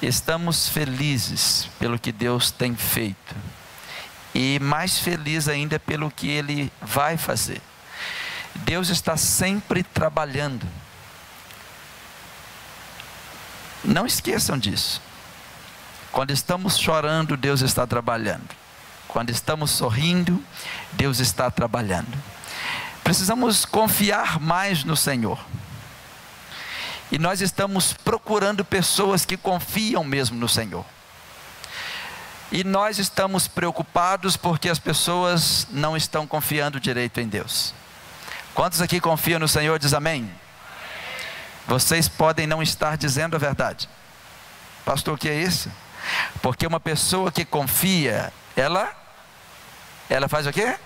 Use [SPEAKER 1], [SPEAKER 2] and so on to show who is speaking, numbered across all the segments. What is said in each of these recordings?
[SPEAKER 1] Estamos felizes pelo que Deus tem feito, e mais feliz ainda pelo que Ele vai fazer. Deus está sempre trabalhando. Não esqueçam disso. Quando estamos chorando, Deus está trabalhando. Quando estamos sorrindo, Deus está trabalhando. Precisamos confiar mais no Senhor. E nós estamos procurando pessoas que confiam mesmo no Senhor. E nós estamos preocupados porque as pessoas não estão confiando direito em Deus. Quantos aqui confiam no Senhor? Diz amém. Vocês podem não estar dizendo a verdade. Pastor, o que é isso? Porque uma pessoa que confia, ela faz o quê?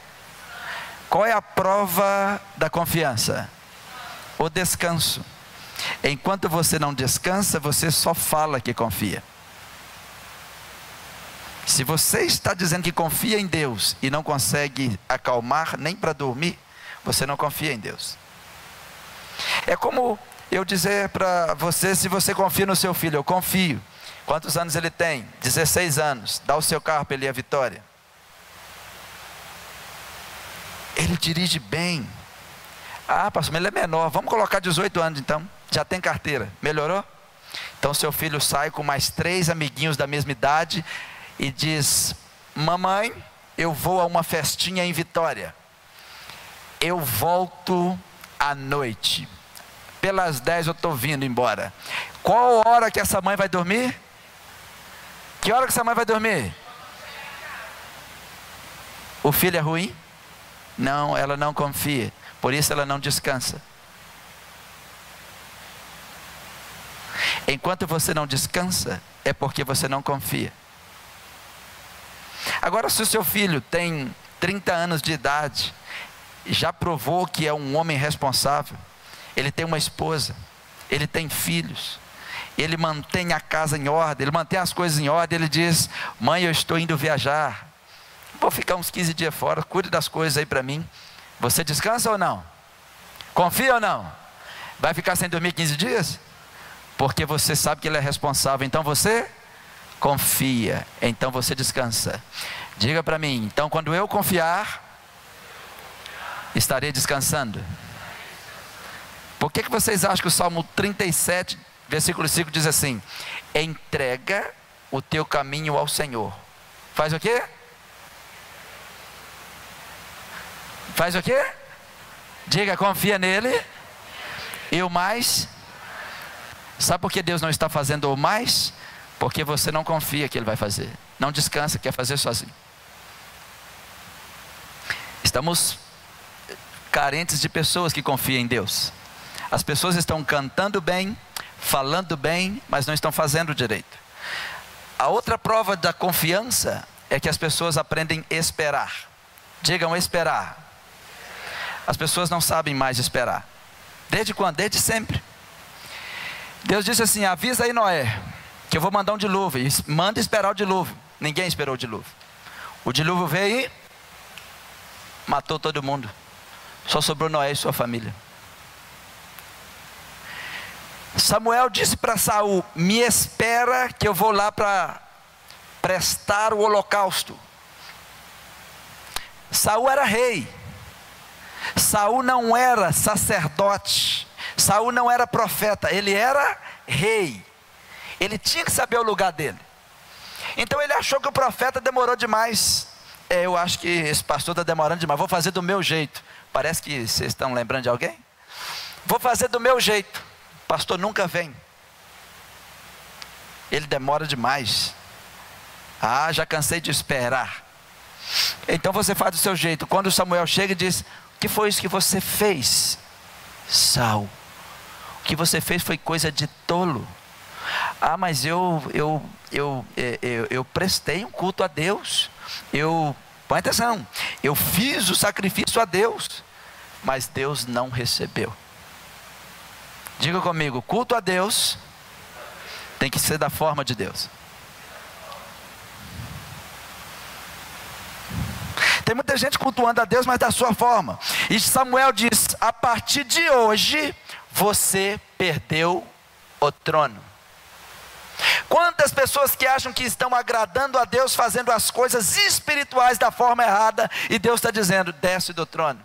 [SPEAKER 1] Qual é a prova da confiança? O descanso. Enquanto você não descansa, você só fala que confia. Se você está dizendo que confia em Deus e não consegue acalmar nem para dormir, você não confia em Deus. É como eu dizer para você, se você confia no seu filho: eu confio. Quantos anos ele tem? 16 anos. Dá o seu carro para ele ir à Vitória. Ele dirige bem. Ah, pastor, mas ele é menor. Vamos colocar 18 anos então. Já tem carteira. Melhorou? Então seu filho sai com mais 3 amiguinhos da mesma idade e diz: mamãe, eu vou a uma festinha em Vitória. Eu volto à noite. Pelas 10 eu estou vindo embora. Qual hora que essa mãe vai dormir? Que hora que essa mãe vai dormir? O filho é ruim? Não, ela não confia. Por isso ela não descansa. Enquanto você não descansa, é porque você não confia. Agora, se o seu filho tem 30 anos de idade, já provou que é um homem responsável, ele tem uma esposa, ele tem filhos, ele mantém a casa em ordem, ele mantém as coisas em ordem, ele diz: mãe, eu estou indo viajar, vou ficar uns 15 dias fora, cuide das coisas aí para mim. Você descansa ou não? Confia ou não? Vai ficar sem dormir 15 dias? Porque você sabe que ele é responsável, então você confia, então você descansa. Diga para mim: então quando eu confiar, estarei descansando. Por que vocês acham que o Salmo 37, versículo 5 diz assim: entrega o teu caminho ao Senhor? Faz o quê? Faz o quê? Diga: confia nele. E o mais? Sabe por que Deus não está fazendo o mais? Porque você não confia que Ele vai fazer. Não descansa, quer fazer sozinho. Estamos carentes de pessoas que confiam em Deus. As pessoas estão cantando bem, falando bem, mas não estão fazendo direito. A outra prova da confiança é que as pessoas aprendem a esperar. Digam: esperar. As pessoas não sabem mais esperar. Desde quando? Desde sempre. Deus disse assim: avisa aí Noé, que eu vou mandar um dilúvio. E manda esperar o dilúvio. Ninguém esperou o dilúvio. O dilúvio veio e matou todo mundo. Só sobrou Noé e sua família. Samuel disse para Saul: me espera que eu vou lá para prestar o holocausto. Saul era rei. Saul não era sacerdote. Saul não era profeta. Ele era rei. Ele tinha que saber o lugar dele. Então ele achou que o profeta demorou demais. Eu acho que esse pastor está demorando demais. Vou fazer do meu jeito. Parece que vocês estão lembrando de alguém? Vou fazer do meu jeito. O pastor nunca vem. Ele demora demais. Ah, já cansei de esperar. Então você faz do seu jeito. Quando Samuel chega e diz: o que foi isso que você fez, Saul? O que você fez foi coisa de tolo. Ah, mas eu prestei um culto a Deus. Põe atenção, eu fiz o sacrifício a Deus, mas Deus não recebeu. Diga comigo: culto a Deus tem que ser da forma de Deus. Tem muita gente cultuando a Deus, mas da sua forma. E Samuel diz: a partir de hoje, você perdeu o trono. Quantas pessoas que acham que estão agradando a Deus, fazendo as coisas espirituais da forma errada, e Deus está dizendo: desce do trono.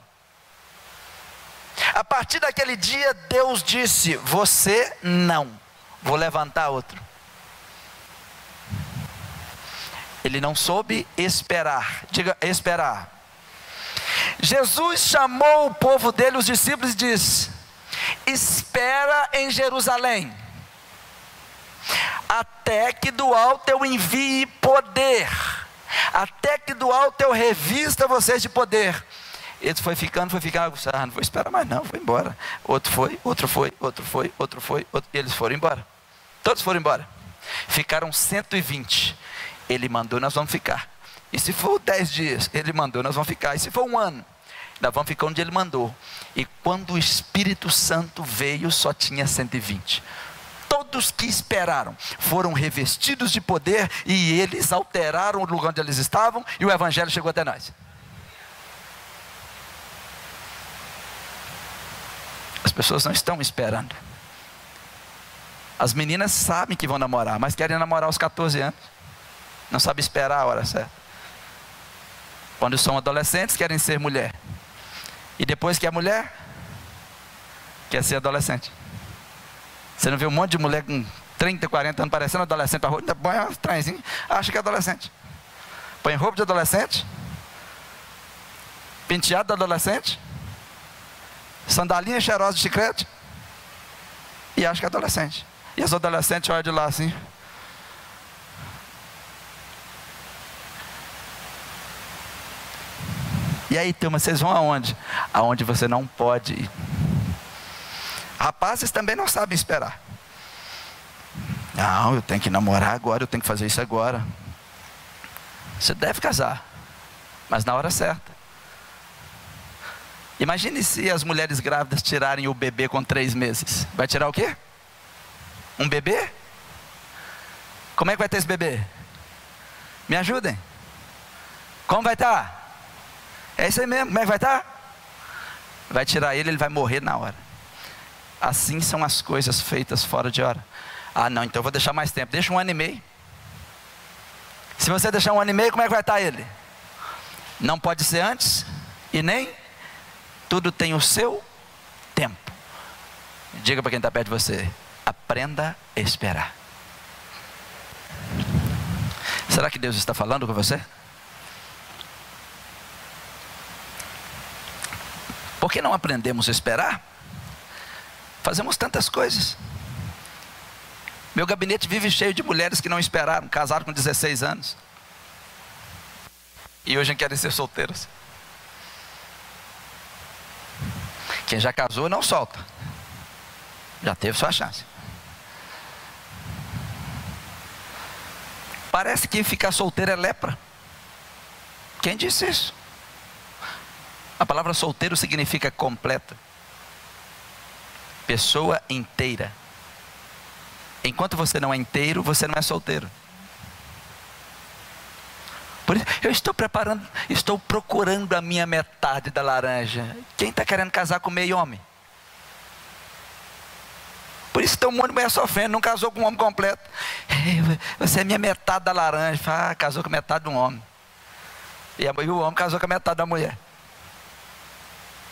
[SPEAKER 1] A partir daquele dia, Deus disse: você não, vou levantar outro. Ele não soube esperar. Diga, esperar. Jesus chamou o povo dele, os discípulos, e disse: espera em Jerusalém, até que do alto eu envie poder, até que do alto eu revista vocês de poder. Ele foi ficando, não vou esperar mais não, vou embora. Outro foi, outro foi, outro foi, outro foi, outro, e eles foram embora. Todos foram embora. Ficaram 120. Ele mandou, nós vamos ficar. E se for 10 dias, ele mandou, nós vamos ficar. E se for 1 ano, nós vamos ficar onde ele mandou. E quando o Espírito Santo veio, só tinha 120. Todos que esperaram foram revestidos de poder, e eles alteraram o lugar onde eles estavam, e o Evangelho chegou até nós. As pessoas não estão esperando. As meninas sabem que vão namorar, mas querem namorar aos 14 anos. Não sabem esperar a hora certa. Quando são adolescentes, querem ser mulher. E depois que é mulher, quer ser adolescente. Você não vê um monte de mulher com 30, 40 anos parecendo adolescente, ainda põe um trenzinho, acha que é adolescente. Põe roupa de adolescente, penteado de adolescente, sandalinha cheirosa de chiclete, e acha que é adolescente. E as adolescentes olham de lá assim. E aí, turma, vocês vão aonde? Aonde você não pode ir. Rapazes também não sabem esperar. Não, eu tenho que namorar agora, eu tenho que fazer isso agora. Você deve casar, mas na hora certa. Imagine se as mulheres grávidas tirarem o bebê com 3 meses. Vai tirar o quê? Um bebê? Como é que vai ter esse bebê? Me ajudem. Como vai estar? É isso aí mesmo, como é que vai estar? Vai tirar ele vai morrer na hora. Assim são as coisas feitas fora de hora. Ah não, então eu vou deixar mais tempo, deixa 1 ano e meio. Se você deixar 1 ano e meio, como é que vai estar ele? Não pode ser antes, e nem, tudo tem o seu tempo. Diga para quem está perto de você: aprenda a esperar. Será que Deus está falando com você? Por que não aprendemos a esperar? Fazemos tantas coisas. Meu gabinete vive cheio de mulheres que não esperaram, casaram com 16 anos. E hoje querem ser solteiras. Quem já casou não solta. Já teve sua chance. Parece que ficar solteiro é lepra. Quem disse isso? A palavra solteiro significa completo. Pessoa inteira. Enquanto você não é inteiro, você não é solteiro. Por isso, eu estou procurando a minha metade da laranja. Quem está querendo casar com meio homem? Por isso tem um monte de mulher sofrendo, não casou com um homem completo. Você é minha metade da laranja. Ah, casou com metade de um homem. E o homem casou com a metade da mulher.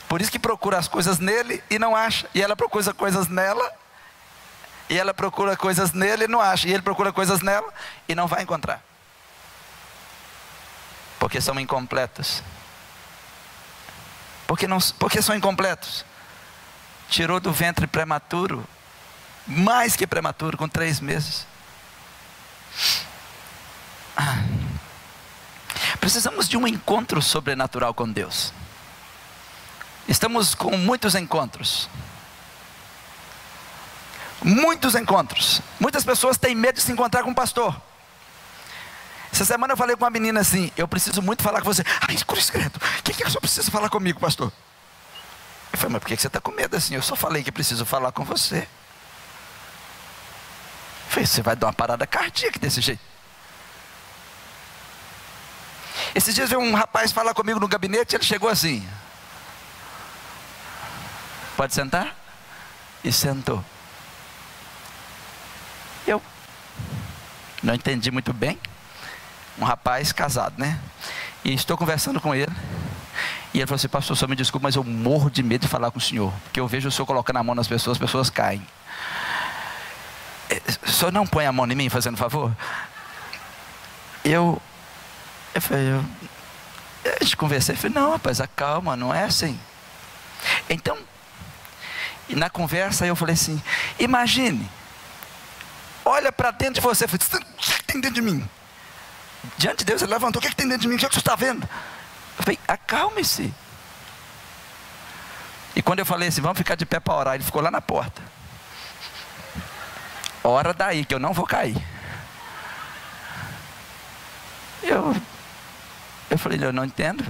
[SPEAKER 1] Por isso que procura as coisas nele e não acha. E ela procura coisas nela. E ela procura coisas nele e não acha. E ele procura coisas nela e não vai encontrar. Porque são incompletos. Porque são incompletos. Tirou do ventre prematuro. Mais que prematuro, com 3 meses. Precisamos de um encontro sobrenatural com Deus. Estamos com muitos encontros. Muitos encontros. Muitas pessoas têm medo de se encontrar com um pastor. Essa semana eu falei com uma menina assim: eu preciso muito falar com você. Ai, cruz credo, o que eu só preciso falar comigo, pastor? Eu falei: mas por que você está com medo assim? Eu só falei que preciso falar com você. Eu falei: você vai dar uma parada cardíaca desse jeito. Esses dias veio um rapaz falar comigo no gabinete. Ele chegou assim: pode sentar? E sentou. Não entendi muito bem. Um rapaz casado, né? E estou conversando com ele. E ele falou assim: pastor, só me desculpe, mas eu morro de medo de falar com o senhor, porque eu vejo o senhor colocando a mão nas pessoas, as pessoas caem. O senhor não põe a mão em mim, fazendo favor? Eu falei, a gente conversei, eu falei, não rapaz, acalma, não é assim. Então, na conversa eu falei assim: imagine, olha para dentro de você. Eu falei, o que tem dentro de mim? Diante de Deus ele levantou: o que tem dentro de mim? O que você está vendo? Eu falei, acalme-se. E quando eu falei assim, vamos ficar de pé para orar, ele ficou lá na porta. Ora daí que eu não vou cair. Eu falei, eu não entendo.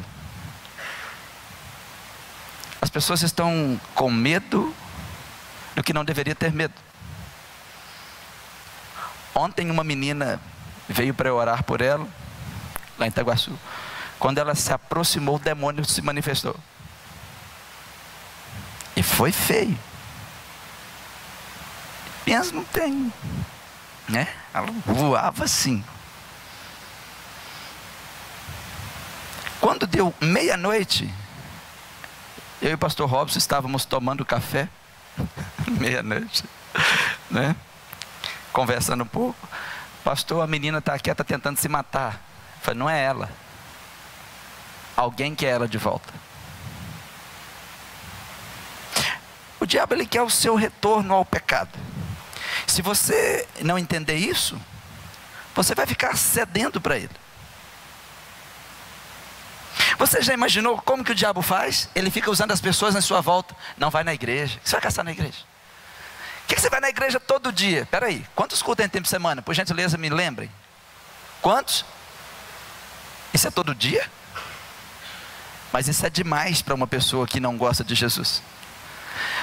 [SPEAKER 1] As pessoas estão com medo do que não deveria ter medo. Ontem uma menina veio para eu orar por ela, lá em Itaguaçu. Quando ela se aproximou, o demônio se manifestou. E foi feio. Pensa, não tem, né? Ela voava assim. Quando deu meia-noite, eu e o pastor Robson estávamos tomando café. Meia-noite, né? Conversando um pouco. Pastor, a menina está aqui, ela está tentando se matar. Eu falei, não é ela. Alguém quer ela de volta. O diabo, ele quer o seu retorno ao pecado. Se você não entender isso, você vai ficar cedendo para ele. Você já imaginou como que o diabo faz? Ele fica usando as pessoas na sua volta. Não vai na igreja. Você vai caçar na igreja? Por que você vai na igreja todo dia? Espera aí, quantos cultos tem tempo de semana? Por gentileza, me lembrem. Quantos? Isso é todo dia? Mas isso é demais para uma pessoa que não gosta de Jesus.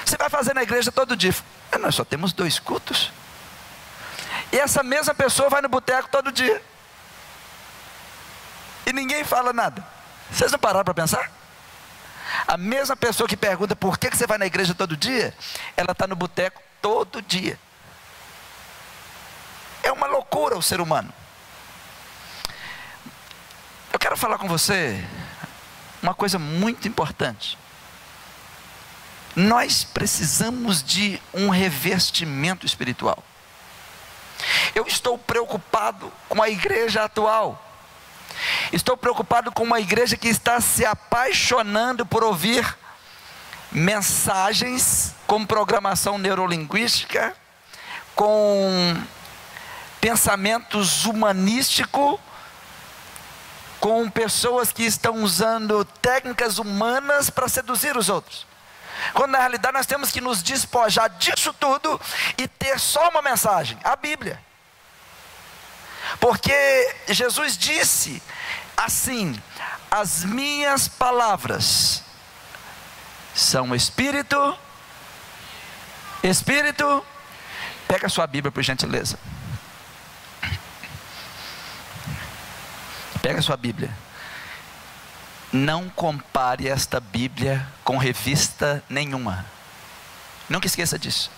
[SPEAKER 1] Você vai fazer na igreja todo dia. Nós só temos 2 cultos. E essa mesma pessoa vai no boteco todo dia. E ninguém fala nada. Vocês não pararam para pensar? A mesma pessoa que pergunta por que você vai na igreja todo dia, ela está no boteco todo dia. É uma loucura o ser humano. Eu quero falar com você uma coisa muito importante. Nós precisamos de um revestimento espiritual. Eu estou preocupado com a igreja atual. Estou preocupado com uma igreja que está se apaixonando por ouvir mensagens com programação neurolinguística, com pensamentos humanísticos, com pessoas que estão usando técnicas humanas para seduzir os outros. Quando na realidade nós temos que nos despojar disso tudo e ter só uma mensagem, a Bíblia. Porque Jesus disse assim: as minhas palavras são espírito. Pega a sua Bíblia, por gentileza. Pega a sua Bíblia. Não compare esta Bíblia com revista nenhuma. Nunca esqueça disso.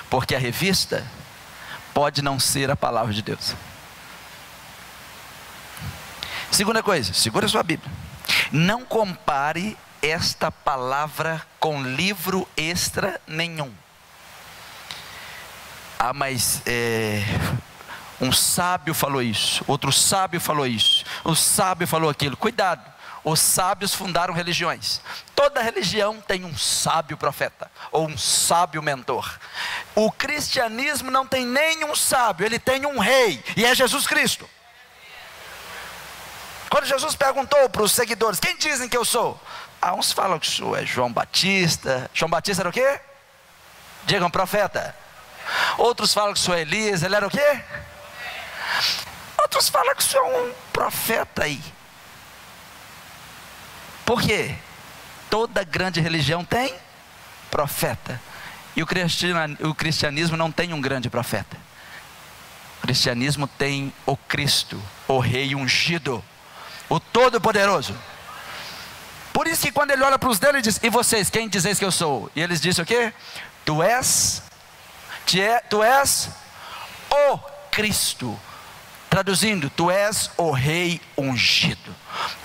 [SPEAKER 1] Porque a revista pode não ser a palavra de Deus. Segunda coisa, segura a sua Bíblia. Não compare esta palavra com livro extra nenhum. Ah, mas um sábio falou isso, outro sábio falou isso, um sábio falou aquilo. Cuidado. Os sábios fundaram religiões. Toda religião tem um sábio profeta ou um sábio mentor. O cristianismo não tem nenhum sábio, ele tem um rei, e é Jesus Cristo. Quando Jesus perguntou para os seguidores: quem dizem que eu sou? Uns falam que sou João Batista. João Batista era o quê? Digam, profeta. Outros falam que sou Elias. Ele era o quê? Outros falam que sou um profeta aí. Por quê? Toda grande religião tem profeta. E o cristianismo não tem um grande profeta. O cristianismo tem o Cristo, o Rei ungido, o Todo-Poderoso. Por isso que quando ele olha para os deles, ele diz: e vocês, quem dizeis que eu sou? E eles dizem o quê? Tu és o Cristo, Traduzindo, tu és o rei ungido,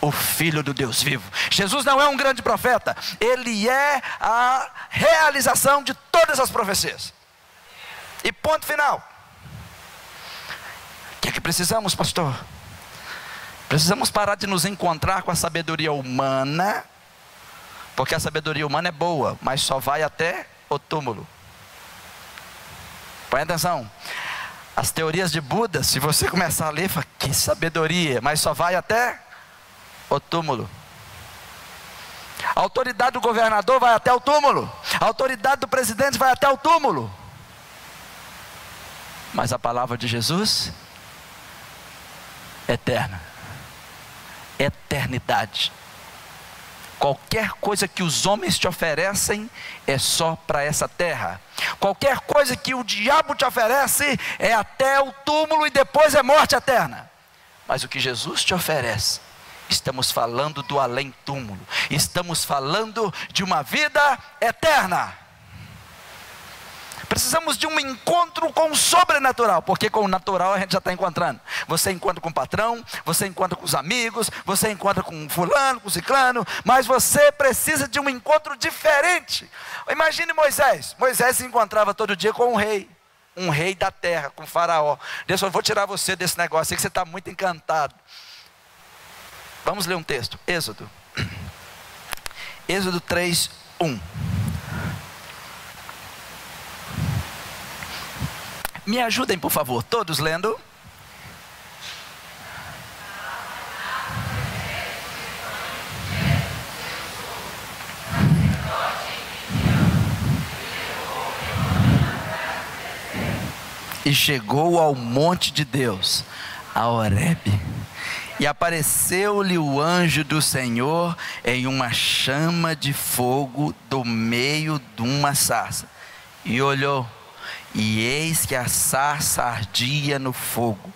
[SPEAKER 1] o filho do Deus vivo. Jesus não é um grande profeta, ele é a realização de todas as profecias. E ponto final. O que é que precisamos, pastor? Precisamos parar de nos encontrar com a sabedoria humana, porque a sabedoria humana é boa, mas só vai até o túmulo. Põe atenção. As teorias de Buda, se você começar a ler, fala, que sabedoria, mas só vai até o túmulo. A autoridade do governador vai até o túmulo. A autoridade do presidente vai até o túmulo. Mas a palavra de Jesus, eterna. Eternidade. Qualquer coisa que os homens te oferecem é só para essa terra. Qualquer coisa que o diabo te oferece é até o túmulo e depois é morte eterna. Mas o que Jesus te oferece, estamos falando do além-túmulo. Estamos falando de uma vida eterna. Precisamos de um encontro com o sobrenatural, porque com o natural a gente já está encontrando. Você encontra com o patrão, você encontra com os amigos, você encontra com fulano, com ciclano, mas você precisa de um encontro diferente. Imagine Moisés. Moisés se encontrava todo dia com um rei da terra, com o faraó. Deus falou, vou tirar você desse negócio, sei que você está muito encantado. Vamos ler um texto, Êxodo 3:1. Me ajudem, por favor, todos lendo. E chegou ao monte de Deus, a Horebe, e apareceu-lhe o anjo do Senhor em uma chama de fogo do meio de uma sarça. E olhou, e eis que a sarça ardia no fogo.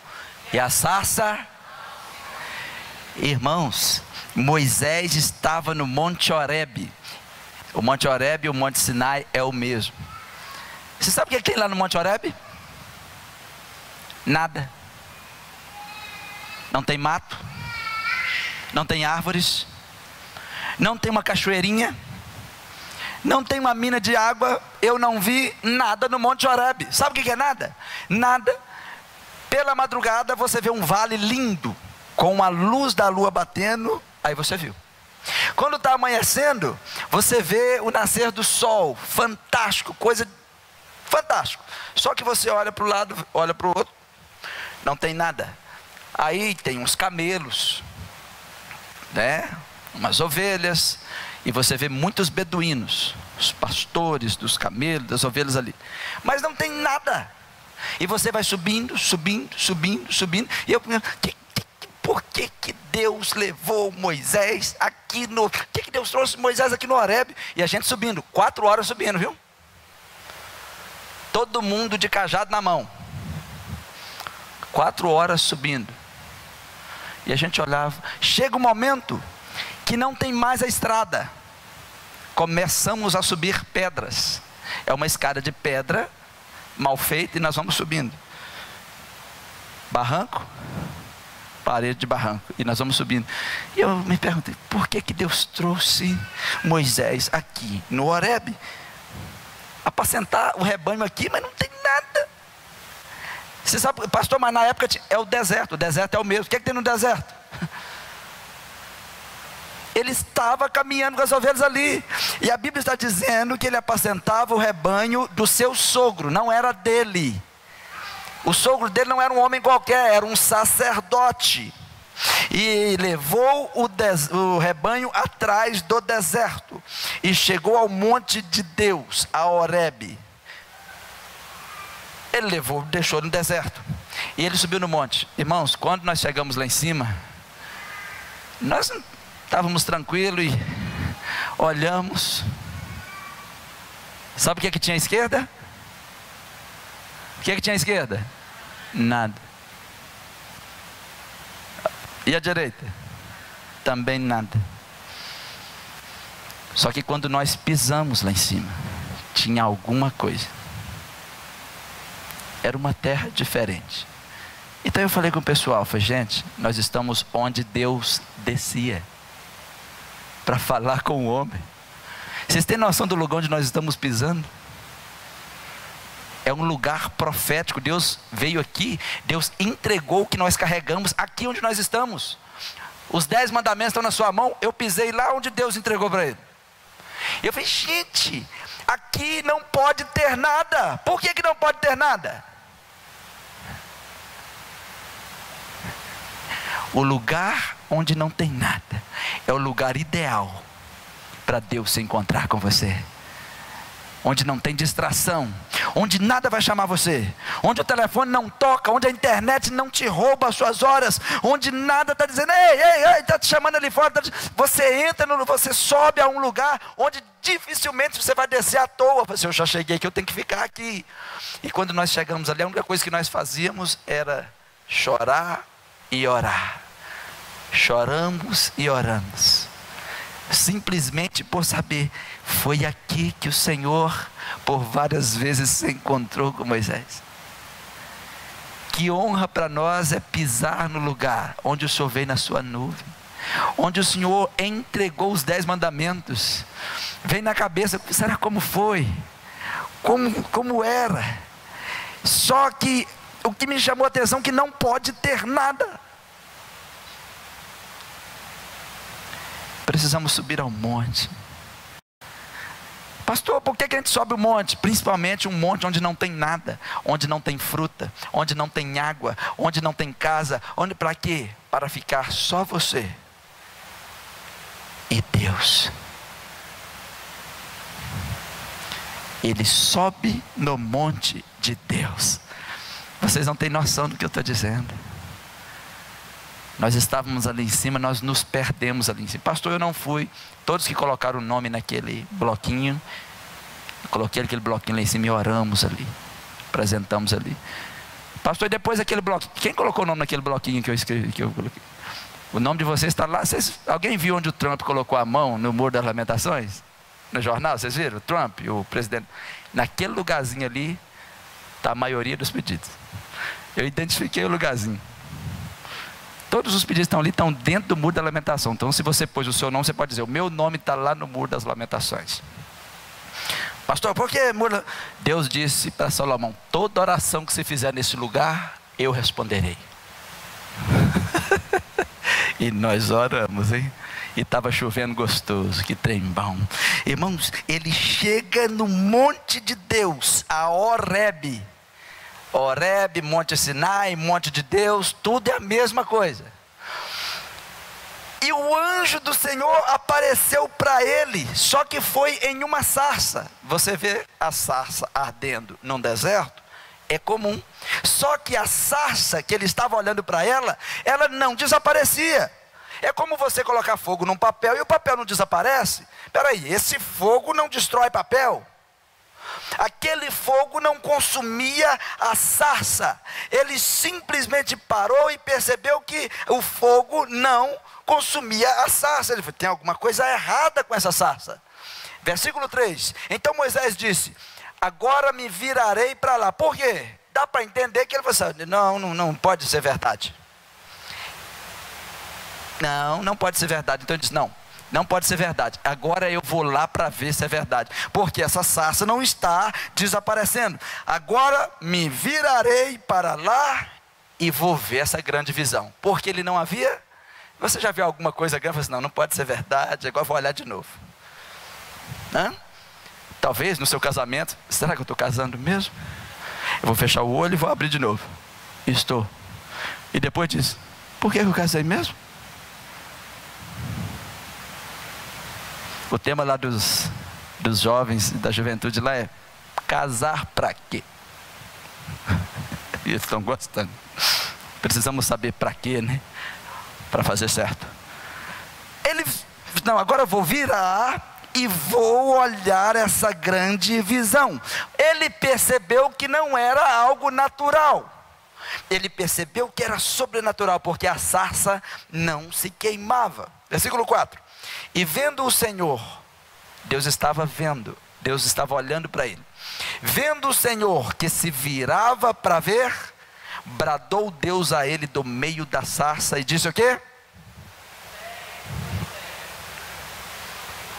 [SPEAKER 1] E a sarça, irmãos, Moisés estava no Monte Horebe. O Monte Horebe e o Monte Sinai é o mesmo. Você sabe o que tem lá no Monte Horebe? Nada. Não tem mato, não tem árvores, não tem uma cachoeirinha, não tem uma mina de água. Eu não vi nada no Monte Horebe. Sabe o que é nada? Nada. Pela madrugada você vê um vale lindo, com a luz da lua batendo, aí você viu. Quando está amanhecendo, você vê o nascer do sol, fantástico, coisa fantástico. Só que você olha para o lado, olha para o outro, não tem nada. Aí tem uns camelos, né? Umas ovelhas, e você vê muitos beduínos, os pastores dos camelos, das ovelhas ali, mas não tem nada. E você vai subindo, subindo, subindo, subindo, e eu pergunto, por que Deus levou Moisés aqui no... Por que Deus trouxe Moisés aqui no Horebe? E a gente subindo, 4 horas subindo, viu? Todo mundo de cajado na mão, 4 horas subindo. E a gente olhava, chega um momento que não tem mais a estrada, começamos a subir pedras, é uma escada de pedra, mal feita, e nós vamos subindo, barranco, parede de barranco, e nós vamos subindo. E eu me perguntei, por que Deus trouxe Moisés aqui no Horebe? Apacentar o rebanho aqui, mas não tem nada. Você sabe, pastor, mas na época é o deserto é o mesmo. O que é que tem no deserto? Ele estava caminhando com as ovelhas ali, e a Bíblia está dizendo que ele apacentava o rebanho do seu sogro, não era dele. O sogro dele não era um homem qualquer, era um sacerdote, e levou o rebanho atrás do deserto, e chegou ao monte de Deus, a Horebe. Ele levou, deixou no deserto, e ele subiu no monte. Irmãos, quando nós chegamos lá em cima, nós estávamos tranquilos e olhamos. Sabe o que tinha à esquerda? O que tinha à esquerda? Nada. E à direita? Também nada. Só que quando nós pisamos lá em cima, tinha alguma coisa. Era uma terra diferente. Então eu falei com o pessoal, falei, gente, nós estamos onde Deus descia para falar com o homem. Vocês têm noção do lugar onde nós estamos pisando? É um lugar profético. Deus veio aqui, Deus entregou o que nós carregamos aqui onde nós estamos. Os 10 mandamentos estão na sua mão, eu pisei lá onde Deus entregou para ele. Eu falei, gente, aqui não pode ter nada. Por que não pode ter nada? O lugar onde não tem nada é o lugar ideal para Deus se encontrar com você. Onde não tem distração, onde nada vai chamar você, onde o telefone não toca, onde a internet não te rouba as suas horas, onde nada está dizendo, ei, está te chamando ali fora. Você entra, você sobe a um lugar onde dificilmente você vai descer à toa. Você, eu já cheguei aqui, eu tenho que ficar aqui. E quando nós chegamos ali, a única coisa que nós fazíamos era chorar e orar. Choramos e oramos, simplesmente por saber, foi aqui que o Senhor por várias vezes se encontrou com Moisés. Que honra para nós é pisar no lugar onde o Senhor veio na sua nuvem, onde o Senhor entregou os 10 mandamentos. Vem na cabeça, será como foi? Como era? Só que o que me chamou a atenção é que não pode ter nada. Precisamos subir ao monte. Pastor, por que a gente sobe o monte? Principalmente um monte onde não tem nada, onde não tem fruta, onde não tem água, onde não tem casa. Para quê? Para ficar só você e Deus. Ele sobe no monte de Deus. Vocês não têm noção do que eu estou dizendo. Nós estávamos ali em cima, nós nos perdemos ali em cima. Pastor, eu não fui. Todos que colocaram o nome naquele bloquinho, eu coloquei aquele bloquinho lá em cima e oramos ali, apresentamos ali. Pastor, e depois aquele bloquinho, quem colocou o nome naquele bloquinho que eu escrevi, que eu coloquei? O nome de vocês está lá. Alguém viu onde o Trump colocou a mão no Muro das Lamentações? No jornal, vocês viram? O Trump, o presidente. Naquele lugarzinho ali está a maioria dos pedidos. Eu identifiquei o lugarzinho. Todos os pedidos estão ali, estão dentro do Muro da Lamentação. Então, se você pôs o seu nome, você pode dizer, o meu nome está lá no Muro das Lamentações. Pastor, por que muro? Deus disse para Salomão, toda oração que você fizer nesse lugar, eu responderei. E nós oramos, hein? E estava chovendo gostoso, que trem bom. Irmãos, ele chega no monte de Deus, a Horebe. Horebe, Monte Sinai, Monte de Deus, tudo é a mesma coisa. E o anjo do Senhor apareceu para ele, só que foi em uma sarça. Você vê a sarça ardendo num deserto, é comum. Só que a sarça que ele estava olhando para ela não desaparecia. É como você colocar fogo num papel e o papel não desaparece. Espera aí, esse fogo não destrói papel. Aquele fogo não consumia a sarça. Ele simplesmente parou e percebeu que o fogo não consumia a sarça. Ele falou, tem alguma coisa errada com essa sarça. Versículo 3. Então Moisés disse, agora me virarei para lá. Por quê? Dá para entender que ele falou assim, não pode ser verdade. Não pode ser verdade. Então ele disse, não pode ser verdade. Agora eu vou lá para ver se é verdade. Porque essa sarça não está desaparecendo. Agora me virarei para lá e vou ver essa grande visão. Porque ele não havia. Você já viu alguma coisa grande? Você não pode ser verdade. Agora eu vou olhar de novo. Talvez no seu casamento. Será que eu estou casando mesmo? Eu vou fechar o olho e vou abrir de novo. Estou. E depois diz, por que eu casei mesmo? O tema lá dos jovens, da juventude lá é casar para quê? E eles estão gostando. Precisamos saber para quê, né? Para fazer certo. Ele, agora eu vou virar e vou olhar essa grande visão. Ele percebeu que não era algo natural. Ele percebeu que era sobrenatural, porque a sarça não se queimava. Versículo 4. E vendo o Senhor, Deus estava vendo, Deus estava olhando para ele. Vendo o Senhor que se virava para ver, bradou Deus a ele do meio da sarça e disse o quê?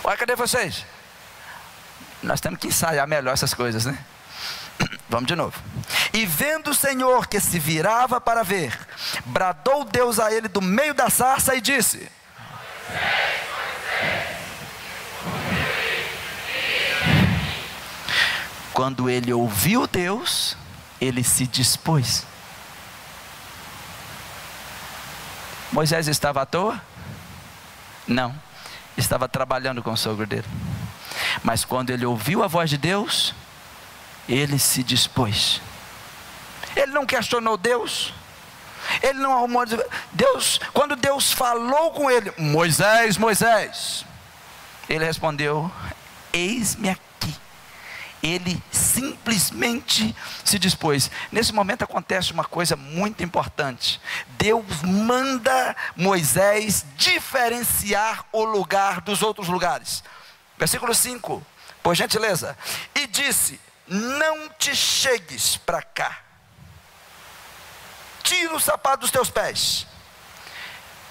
[SPEAKER 1] Olha, cadê vocês? Nós temos que ensaiar melhor essas coisas, né? Vamos de novo. E vendo o Senhor que se virava para ver, bradou Deus a ele do meio da sarça e disse: quando ele ouviu Deus, ele se dispôs. Moisés estava à toa? Não, estava trabalhando com o sogro dele. Mas quando ele ouviu a voz de Deus, ele se dispôs. Ele não questionou Deus, ele não arrumou Deus. Quando Deus falou com ele: Moisés, Moisés, ele respondeu: eis-me aqui. Ele simplesmente se dispôs. Nesse momento acontece uma coisa muito importante. Deus manda Moisés diferenciar o lugar dos outros lugares. Versículo 5, por gentileza. E disse: não te chegues para cá, tira o sapato dos teus pés.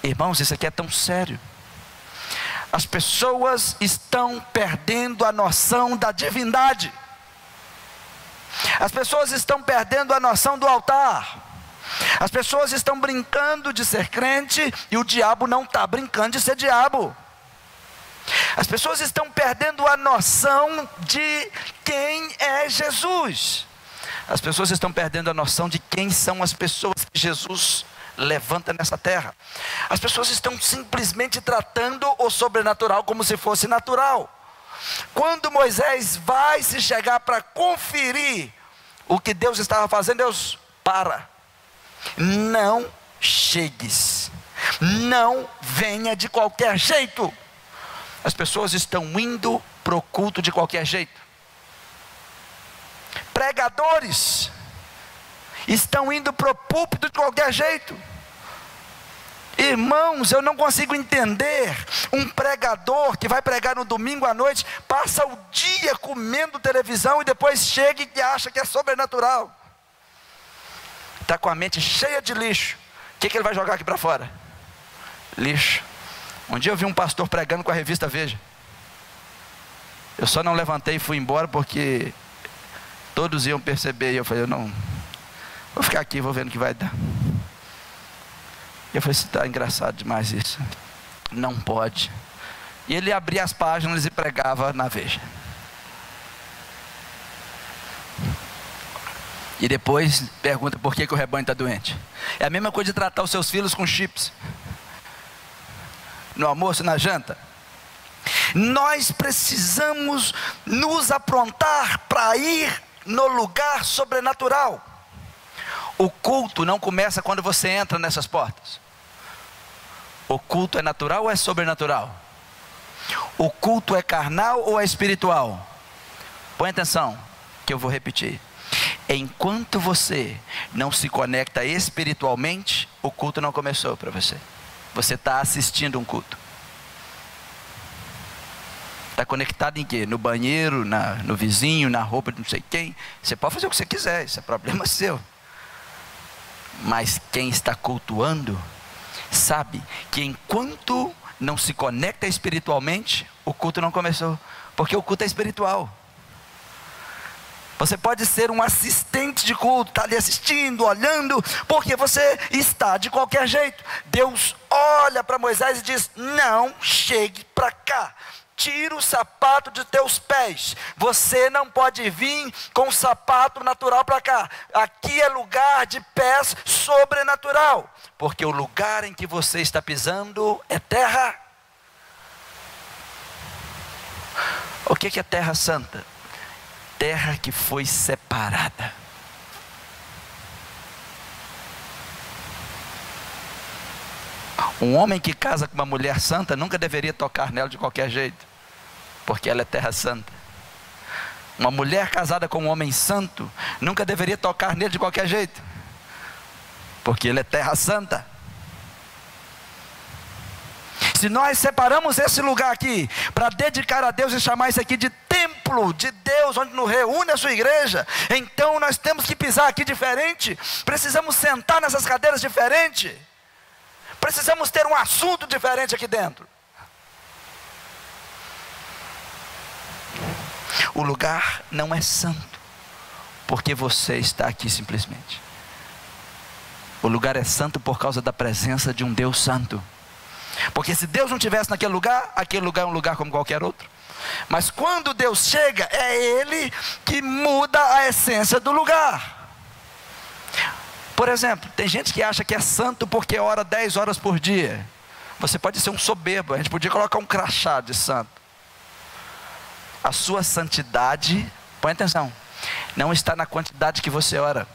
[SPEAKER 1] Irmãos, isso aqui é tão sério. As pessoas estão perdendo a noção da divindade. As pessoas estão perdendo a noção do altar. As pessoas estão brincando de ser crente e o diabo não está brincando de ser diabo. As pessoas estão perdendo a noção de quem é Jesus. As pessoas estão perdendo a noção de quem são as pessoas que Jesus levanta nessa terra. As pessoas estão simplesmente tratando o sobrenatural como se fosse natural. Quando Moisés vai se chegar para conferir o que Deus estava fazendo, Deus para. Não chegues, não venha de qualquer jeito. As pessoas estão indo para o culto de qualquer jeito. Pregadores estão indo para o púlpito de qualquer jeito. Irmãos, eu não consigo entender um pregador que vai pregar no domingo à noite, passa o dia comendo televisão e depois chega e acha que é sobrenatural. Está com a mente cheia de lixo. O que ele vai jogar aqui para fora? Lixo. Um dia eu vi um pastor pregando com a revista Veja. Eu só não levantei e fui embora porque todos iam perceber. E eu falei: eu não vou ficar aqui, vou ver no que vai dar. E eu falei: está engraçado demais isso. Não pode. E ele abria as páginas e pregava na Veja. E depois pergunta por que o rebanho está doente. É a mesma coisa de tratar os seus filhos com chips. No almoço, na janta. Nós precisamos nos aprontar para ir no lugar sobrenatural. O culto não começa quando você entra nessas portas. O culto é natural ou é sobrenatural? O culto é carnal ou é espiritual? Põe atenção, que eu vou repetir. Enquanto você não se conecta espiritualmente, o culto não começou para você. Você está assistindo um culto. Está conectado em quê? No banheiro, no vizinho, na roupa de não sei quem. Você pode fazer o que você quiser, isso é problema seu. Mas quem está cultuando, sabe que enquanto não se conecta espiritualmente, o culto não começou. Porque o culto é espiritual. Você pode ser um assistente de culto, está ali assistindo, olhando, porque você está de qualquer jeito. Deus olha para Moisés e diz: não chegue para cá, tira o sapato de teus pés. Você não pode vir com o sapato natural para cá. Aqui é lugar de pés sobrenatural, porque o lugar em que você está pisando é terra. O que é terra santa? Terra que foi separada. Um homem que casa com uma mulher santa nunca deveria tocar nela de qualquer jeito, porque ela é terra santa. Uma mulher casada com um homem santo nunca deveria tocar nele de qualquer jeito, porque ele é terra santa. Se nós separamos esse lugar aqui para dedicar a Deus e chamar isso aqui de templo
[SPEAKER 2] templo de Deus, onde nos reúne a sua igreja. Então nós temos que pisar aqui diferente, precisamos sentar nessas cadeiras diferente, precisamos ter um assunto diferente aqui dentro. O lugar não é santo porque você está aqui simplesmente. O lugar é santo por causa da presença de um Deus santo. Porque se Deus não estivesse naquele lugar, aquele lugar é um lugar como qualquer outro. Mas quando Deus chega, é Ele que muda a essência do lugar. Por exemplo, tem gente que acha que é santo porque ora 10 horas por dia. Você pode ser um soberbo, a gente podia colocar um crachá de santo. A sua santidade, põe atenção, não está na quantidade que você ora.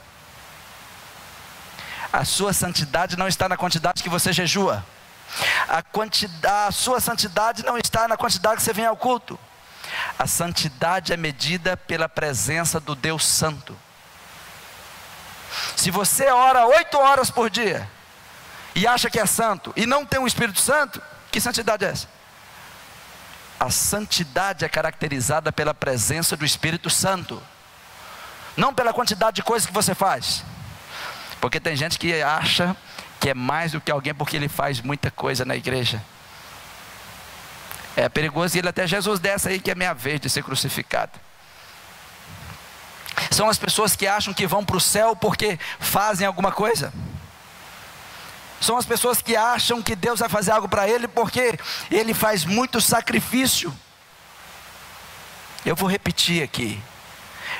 [SPEAKER 2] A sua santidade não está na quantidade que você jejua. A sua santidade não está na quantidade que você vem ao culto. A santidade é medida pela presença do Deus Santo. Se você ora 8 horas por dia e acha que é santo e não tem o Espírito Santo, que santidade é essa? A santidade é caracterizada pela presença do Espírito Santo, não pela quantidade de coisas que você faz. Porque tem gente que acha que é mais do que alguém porque ele faz muita coisa na igreja. É perigoso ele até Jesus dessa aí que é minha vez de ser crucificado. São as pessoas que acham que vão para o céu porque fazem alguma coisa. São as pessoas que acham que Deus vai fazer algo para ele porque ele faz muito sacrifício. Eu vou repetir aqui: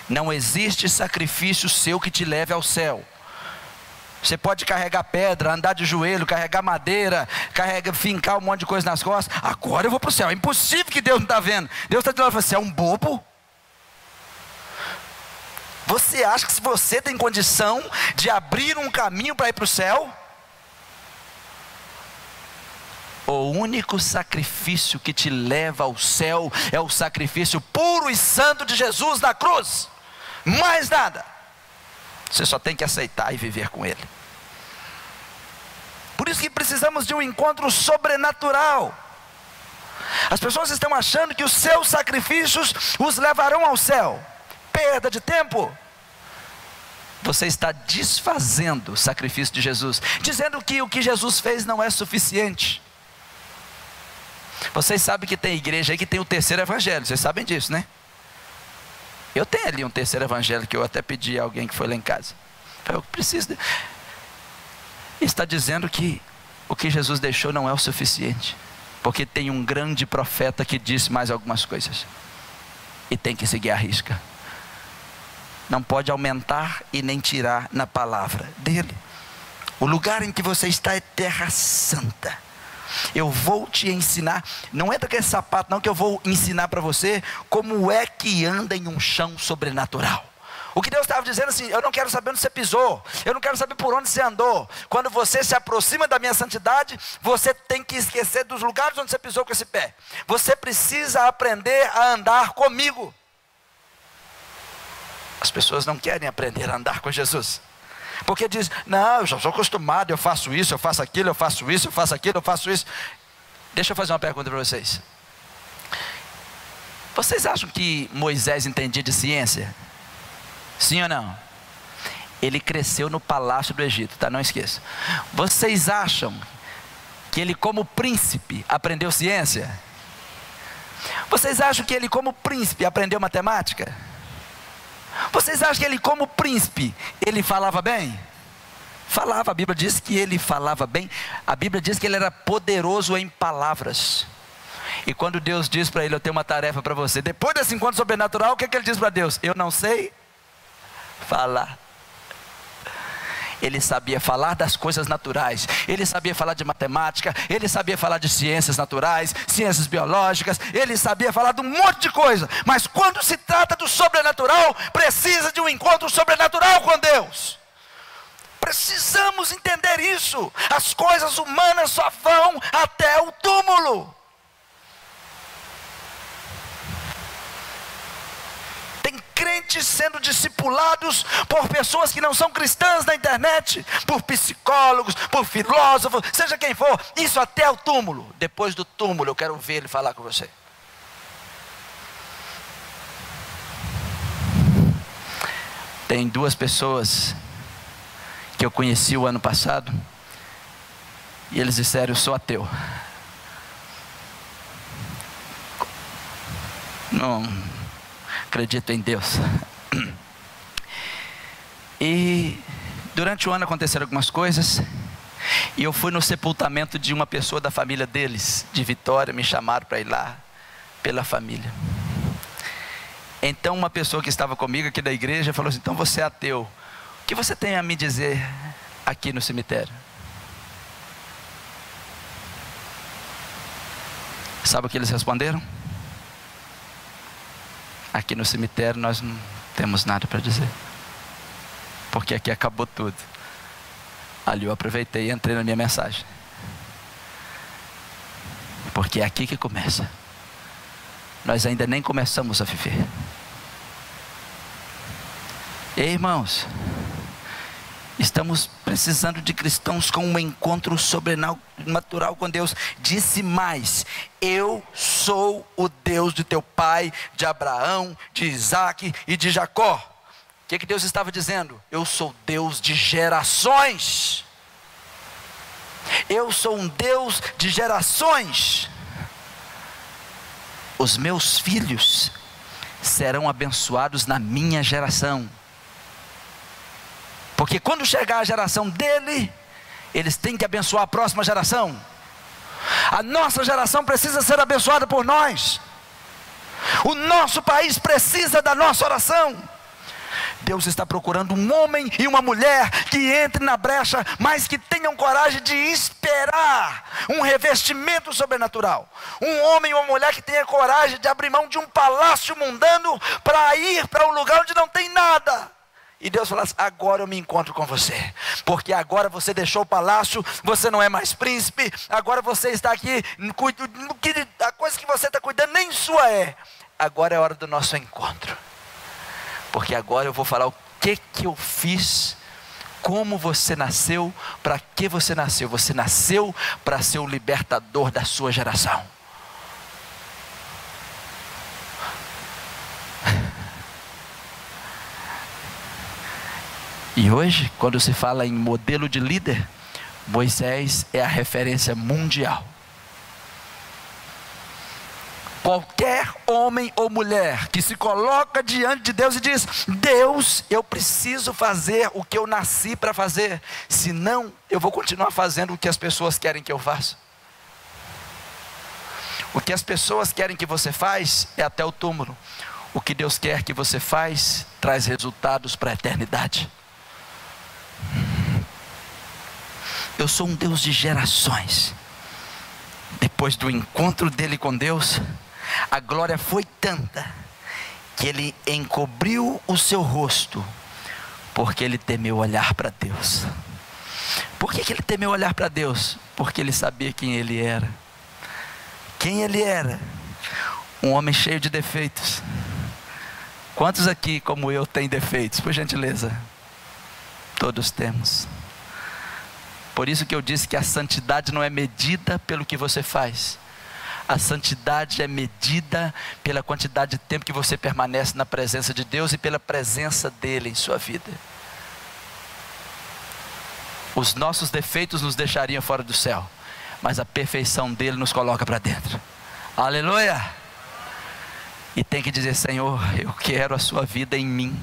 [SPEAKER 2] não existe sacrifício seu que te leve ao céu. Você pode carregar pedra, andar de joelho, carregar madeira, fincar um monte de coisa nas costas. Agora eu vou para o céu. É impossível que Deus não está vendo. Deus está dizendo: você é um bobo? Você acha que se você tem condição de abrir um caminho para ir para o céu? O único sacrifício que te leva ao céu é o sacrifício puro e santo de Jesus na cruz. Mais nada. Você só tem que aceitar e viver com Ele. Por isso que precisamos de um encontro sobrenatural. As pessoas estão achando que os seus sacrifícios os levarão ao céu. Perda de tempo. Você está desfazendo o sacrifício de Jesus, dizendo que o que Jesus fez não é suficiente. Vocês sabem que tem igreja aí que tem o terceiro evangelho. Vocês sabem disso, né? Eu tenho ali um terceiro evangelho que eu até pedi a alguém que foi lá em casa. Eu preciso de... Está dizendo que o que Jesus deixou não é o suficiente, porque tem um grande profeta que disse mais algumas coisas, e tem que seguir a risca. Não pode aumentar e nem tirar na palavra dele. O lugar em que você está é terra santa. Eu vou te ensinar, não é daquele sapato não, que eu vou ensinar para você como é que anda em um chão sobrenatural. O que Deus estava dizendo assim: eu não quero saber onde você pisou, eu não quero saber por onde você andou. Quando você se aproxima da minha santidade, você tem que esquecer dos lugares onde você pisou com esse pé. Você precisa aprender a andar comigo. As pessoas não querem aprender a andar com Jesus, porque diz: não, eu já sou acostumado, eu faço isso, eu faço aquilo, eu faço isso, eu faço aquilo, eu faço isso. Deixa eu fazer uma pergunta para vocês. Vocês acham que Moisés entendia de ciência? Sim ou não? Ele cresceu no palácio do Egito, tá? Não esqueça. Vocês acham que ele como príncipe aprendeu ciência? Vocês acham que ele como príncipe aprendeu matemática? Vocês acham que ele como príncipe, ele falava bem? Falava, a Bíblia diz que ele falava bem. A Bíblia diz que ele era poderoso em palavras. E quando Deus diz para ele: eu tenho uma tarefa para você, depois desse encontro sobrenatural, o que é que ele diz para Deus? Eu não sei falar. Ele sabia falar das coisas naturais, ele sabia falar de matemática, ele sabia falar de ciências naturais, ciências biológicas, ele sabia falar de um monte de coisa. Mas quando se trata do sobrenatural, precisa de um encontro sobrenatural com Deus. Precisamos entender isso. As coisas humanas só vão até o túmulo. Tem crentes sendo discipulados por pessoas que não são cristãs na internet, por psicólogos, por filósofos, seja quem for. Isso até o túmulo. Depois do túmulo eu quero ver ele falar com você. Tem 2 pessoas que eu conheci o ano passado, e eles disseram: eu sou ateu. Não acredito em Deus. E durante o ano aconteceram algumas coisas, e eu fui no sepultamento de uma pessoa da família deles, de Vitória. Me chamaram para ir lá, pela família. Então uma pessoa que estava comigo aqui da igreja falou assim: então você é ateu, o que você tem a me dizer aqui no cemitério? Sabe o que eles responderam? Aqui no cemitério nós não temos nada para dizer, porque aqui acabou tudo. Ali eu aproveitei e entrei na minha mensagem, porque é aqui que começa. Nós ainda nem começamos a viver. Ei, irmãos, estamos precisando de cristãos com um encontro sobrenatural com Deus. Disse mais: eu sou o Deus de teu pai, de Abraão, de Isaac e de Jacó. O que Deus estava dizendo? Eu sou Deus de gerações. Eu sou um Deus de gerações. Os meus filhos serão abençoados na minha geração, porque quando chegar a geração dele, eles têm que abençoar a próxima geração. A nossa geração precisa ser abençoada por nós. O nosso país precisa da nossa oração. Deus está procurando um homem e uma mulher que entre na brecha, mas que tenham coragem de esperar um revestimento sobrenatural. Um homem e uma mulher que tenha coragem de abrir mão de um palácio mundano para ir para um lugar onde não tem nada. E Deus fala assim: agora eu me encontro com você, porque agora você deixou o palácio, você não é mais príncipe, agora você está aqui, a coisa que você está cuidando nem sua é. Agora é a hora do nosso encontro, porque agora eu vou falar o que eu fiz, como você nasceu, para que você nasceu. Você nasceu para ser o libertador da sua geração. E hoje, quando se fala em modelo de líder, Moisés é a referência mundial. Qualquer homem ou mulher que se coloca diante de Deus e diz: Deus, eu preciso fazer o que eu nasci para fazer, senão eu vou continuar fazendo o que as pessoas querem que eu faça. O que as pessoas querem que você faça é até o túmulo. O que Deus quer que você faça traz resultados para a eternidade. Eu sou um Deus de gerações. Depois do encontro dele com Deus, a glória foi tanta que ele encobriu o seu rosto, porque ele temeu olhar para Deus. Por que ele temeu olhar para Deus? Porque ele sabia quem ele era. Quem ele era? Um homem cheio de defeitos. Quantos aqui, como eu, têm defeitos? Por gentileza. Todos temos. Por isso que eu disse que a santidade não é medida pelo que você faz. A santidade é medida pela quantidade de tempo que você permanece na presença de Deus e pela presença dele em sua vida. Os nossos defeitos nos deixariam fora do céu, mas a perfeição dele nos coloca para dentro. Aleluia! E tem que dizer: Senhor, eu quero a sua vida em mim.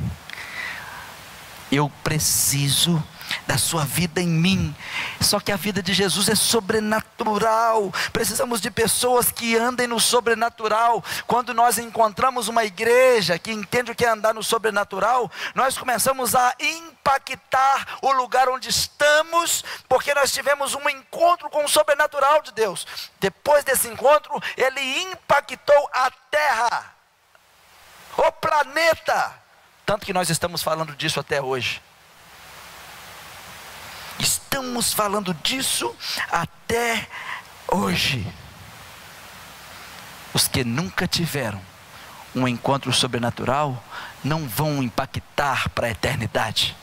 [SPEAKER 2] Eu preciso da sua vida em mim. Só que a vida de Jesus é sobrenatural. Precisamos de pessoas que andem no sobrenatural. Quando nós encontramos uma igreja que entende o que é andar no sobrenatural, nós começamos a impactar o lugar onde estamos, porque nós tivemos um encontro com o sobrenatural de Deus. Depois desse encontro, ele impactou a terra, o planeta, tanto que nós estamos falando disso até hoje. Estamos falando disso até hoje. Os que nunca tiveram um encontro sobrenatural não vão impactar para a eternidade.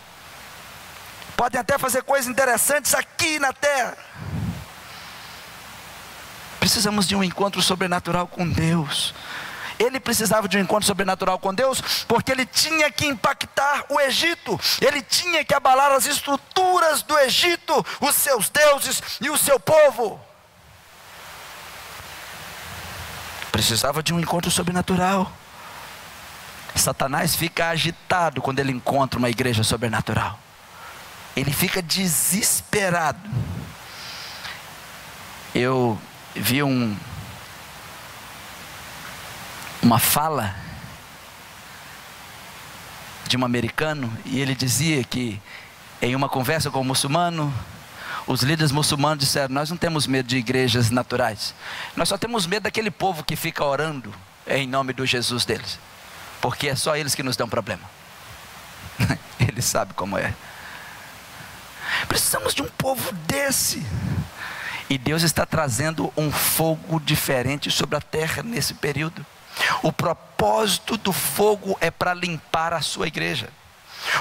[SPEAKER 2] Podem até fazer coisas interessantes aqui na terra. Precisamos de um encontro sobrenatural com Deus. Ele precisava de um encontro sobrenatural com Deus, porque ele tinha que impactar o Egito, ele tinha que abalar as estruturas do Egito, os seus deuses e o seu povo. Precisava de um encontro sobrenatural. Satanás fica agitado quando ele encontra uma igreja sobrenatural. Ele fica desesperado. Eu vi uma fala de um americano, e ele dizia que em uma conversa com um muçulmano, os líderes muçulmanos disseram: nós não temos medo de igrejas naturais, nós só temos medo daquele povo que fica orando em nome do Jesus deles, porque é só eles que nos dão problema. Ele sabe como é. Precisamos de um povo desse. E Deus está trazendo um fogo diferente sobre a terra nesse período. O propósito do fogo é para limpar a sua igreja.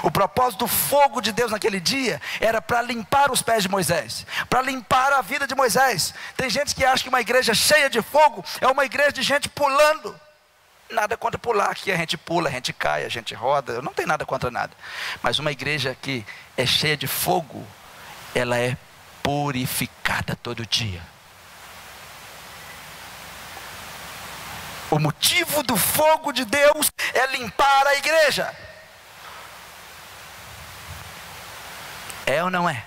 [SPEAKER 2] O propósito do fogo de Deus naquele dia era para limpar os pés de Moisés, para limpar a vida de Moisés. Tem gente que acha que uma igreja cheia de fogo é uma igreja de gente pulando. Nada contra pular, aqui a gente pula, a gente cai, a gente roda, eu não tenho nada contra nada. Mas uma igreja que é cheia de fogo, ela é purificada todo dia. O motivo do fogo de Deus é limpar a igreja. É ou não é?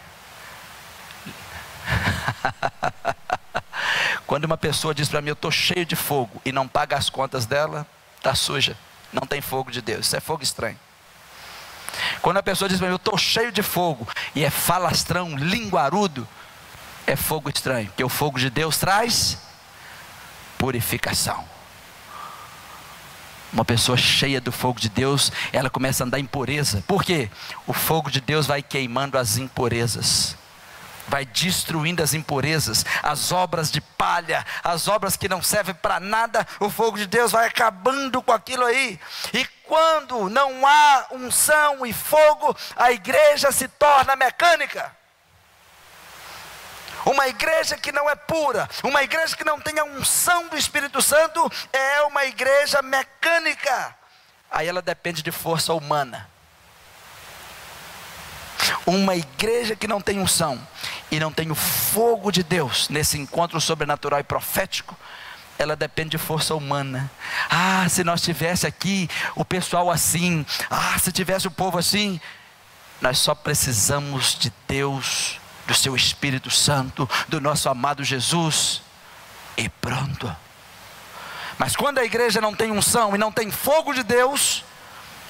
[SPEAKER 2] Quando uma pessoa diz para mim: eu estou cheio de fogo, e não paga as contas dela, está suja, não tem fogo de Deus, isso é fogo estranho. Quando a pessoa diz para mim: eu estou cheio de fogo, e é falastrão, linguarudo, é fogo estranho, porque o fogo de Deus traz purificação. Uma pessoa cheia do fogo de Deus, ela começa a andar em pureza. Por quê? O fogo de Deus vai queimando as impurezas, vai destruindo as impurezas, as obras de palha, as obras que não servem para nada. O fogo de Deus vai acabando com aquilo aí. E quando não há unção e fogo, a igreja se torna mecânica. Uma igreja que não é pura, uma igreja que não tem a unção do Espírito Santo, é uma igreja mecânica. Aí ela depende de força humana. Uma igreja que não tem unção e não tem o fogo de Deus nesse encontro sobrenatural e profético, ela depende de força humana. Ah, se nós tivesse aqui o pessoal assim, se tivesse o povo assim. Nós só precisamos de Deus, do seu Espírito Santo, do nosso amado Jesus, e pronto. Mas quando a igreja não tem unção e não tem fogo de Deus,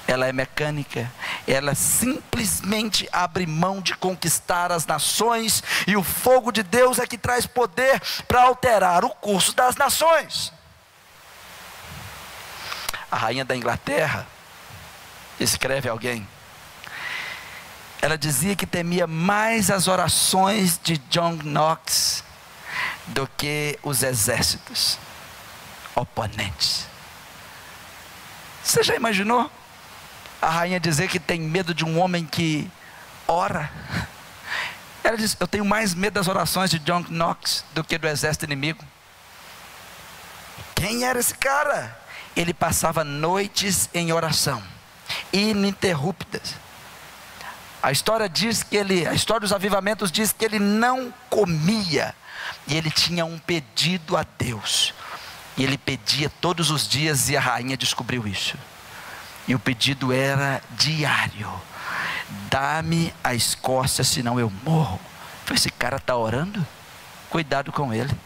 [SPEAKER 2] ela é mecânica. Ela simplesmente abre mão de conquistar as nações, e o fogo de Deus é que traz poder para alterar o curso das nações. A rainha da Inglaterra, escreve alguém, ela dizia que temia mais as orações de John Knox do que os exércitos oponentes. Você já imaginou a rainha dizer que tem medo de um homem que ora? Ela diz: eu tenho mais medo das orações de John Knox do que do exército inimigo. Quem era esse cara? Ele passava noites em oração, ininterruptas. A história dos avivamentos diz que ele não comia, e ele tinha um pedido a Deus, e ele pedia todos os dias, e a rainha descobriu isso, e o pedido era diário: dá-me a Escócia, senão eu morro. Eu falei: esse cara está orando? Cuidado com ele.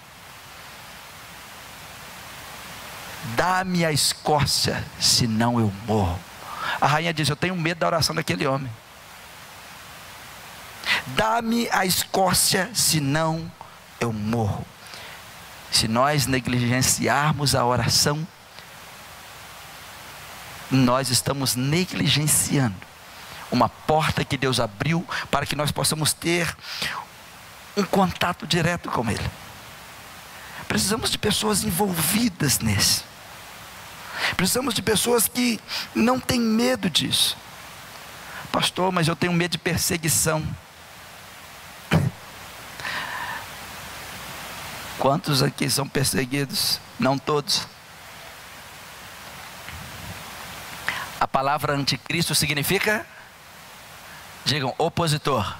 [SPEAKER 2] Dá-me a Escócia, senão eu morro. A rainha diz: eu tenho medo da oração daquele homem. Dá-me a Escócia, senão eu morro. Se nós negligenciarmos a oração, nós estamos negligenciando uma porta que Deus abriu para que nós possamos ter um contato direto com Ele. Precisamos de pessoas envolvidas nisso. Precisamos de pessoas que não têm medo disso. Pastor, mas eu tenho medo de perseguição. Quantos aqui são perseguidos? Não todos. palavra anticristo significa, digam, opositor.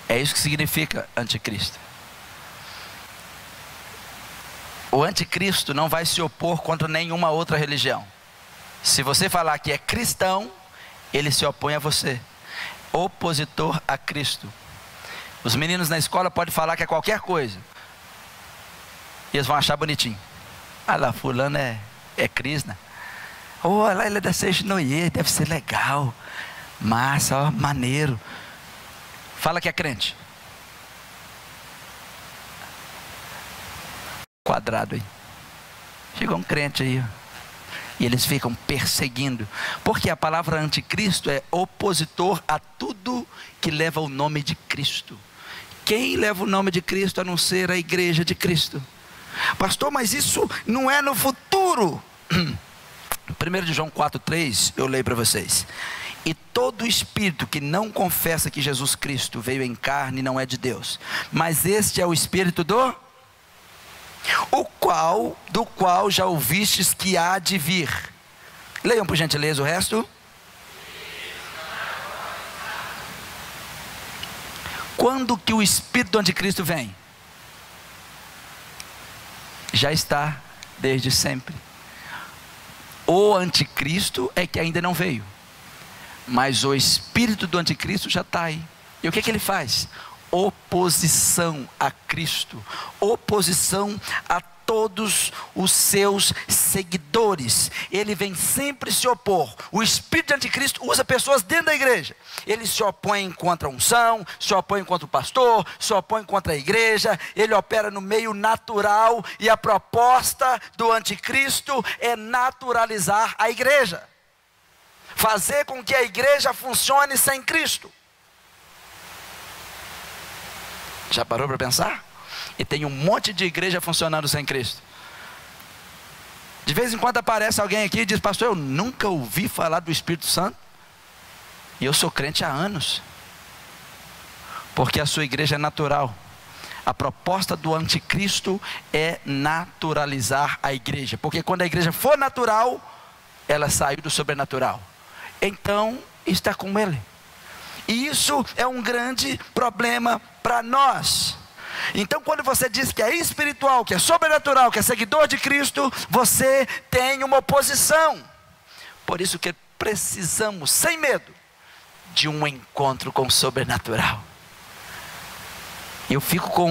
[SPEAKER 2] É isso que significa anticristo. O anticristo não vai se opor contra nenhuma outra religião. Se você falar que é cristão, ele se opõe a você. Opositor a Cristo. Os meninos na escola podem falar que é qualquer coisa, e eles vão achar bonitinho. Ah lá, fulano é Krishna. Oh, lá ele é da Seishnoye, deve ser legal. Massa, ó, maneiro. Fala que é crente. Quadrado aí. Chegou um crente aí, ó. E eles ficam perseguindo. Porque a palavra anticristo é opositor a tudo que leva o nome de Cristo. Quem leva o nome de Cristo a não ser a igreja de Cristo? Pastor, mas isso não é no futuro. 1 João 4,3, eu leio para vocês. E todo espírito que não confessa que Jesus Cristo veio em carne não é de Deus, mas este é o espírito do qual já ouvistes que há de vir. Leiam por gentileza o resto. Quando que o espírito do anticristo vem? Já está desde sempre. O anticristo é que ainda não veio, mas o espírito do anticristo já está aí. E o que ele faz? Oposição a Cristo, oposição a todos os seus seguidores. Ele vem sempre se opor. O espírito de anticristo usa pessoas dentro da igreja. Ele se opõe contra a unção, se opõe contra o pastor, se opõe contra a igreja. Ele opera no meio natural, e a proposta do anticristo é naturalizar a igreja, fazer com que a igreja funcione sem Cristo. Já parou para pensar? E tem um monte de igreja funcionando sem Cristo. De vez em quando aparece alguém aqui e diz: pastor, eu nunca ouvi falar do Espírito Santo, e eu sou crente há anos. Porque a sua igreja é natural. A proposta do anticristo é naturalizar a igreja, porque quando a igreja for natural, ela saiu do sobrenatural, então está com ele. E isso é um grande problema para nós. Então, quando você diz que é espiritual, que é sobrenatural, que é seguidor de Cristo, você tem uma oposição. Por isso que precisamos, sem medo, de um encontro com o sobrenatural. Eu fico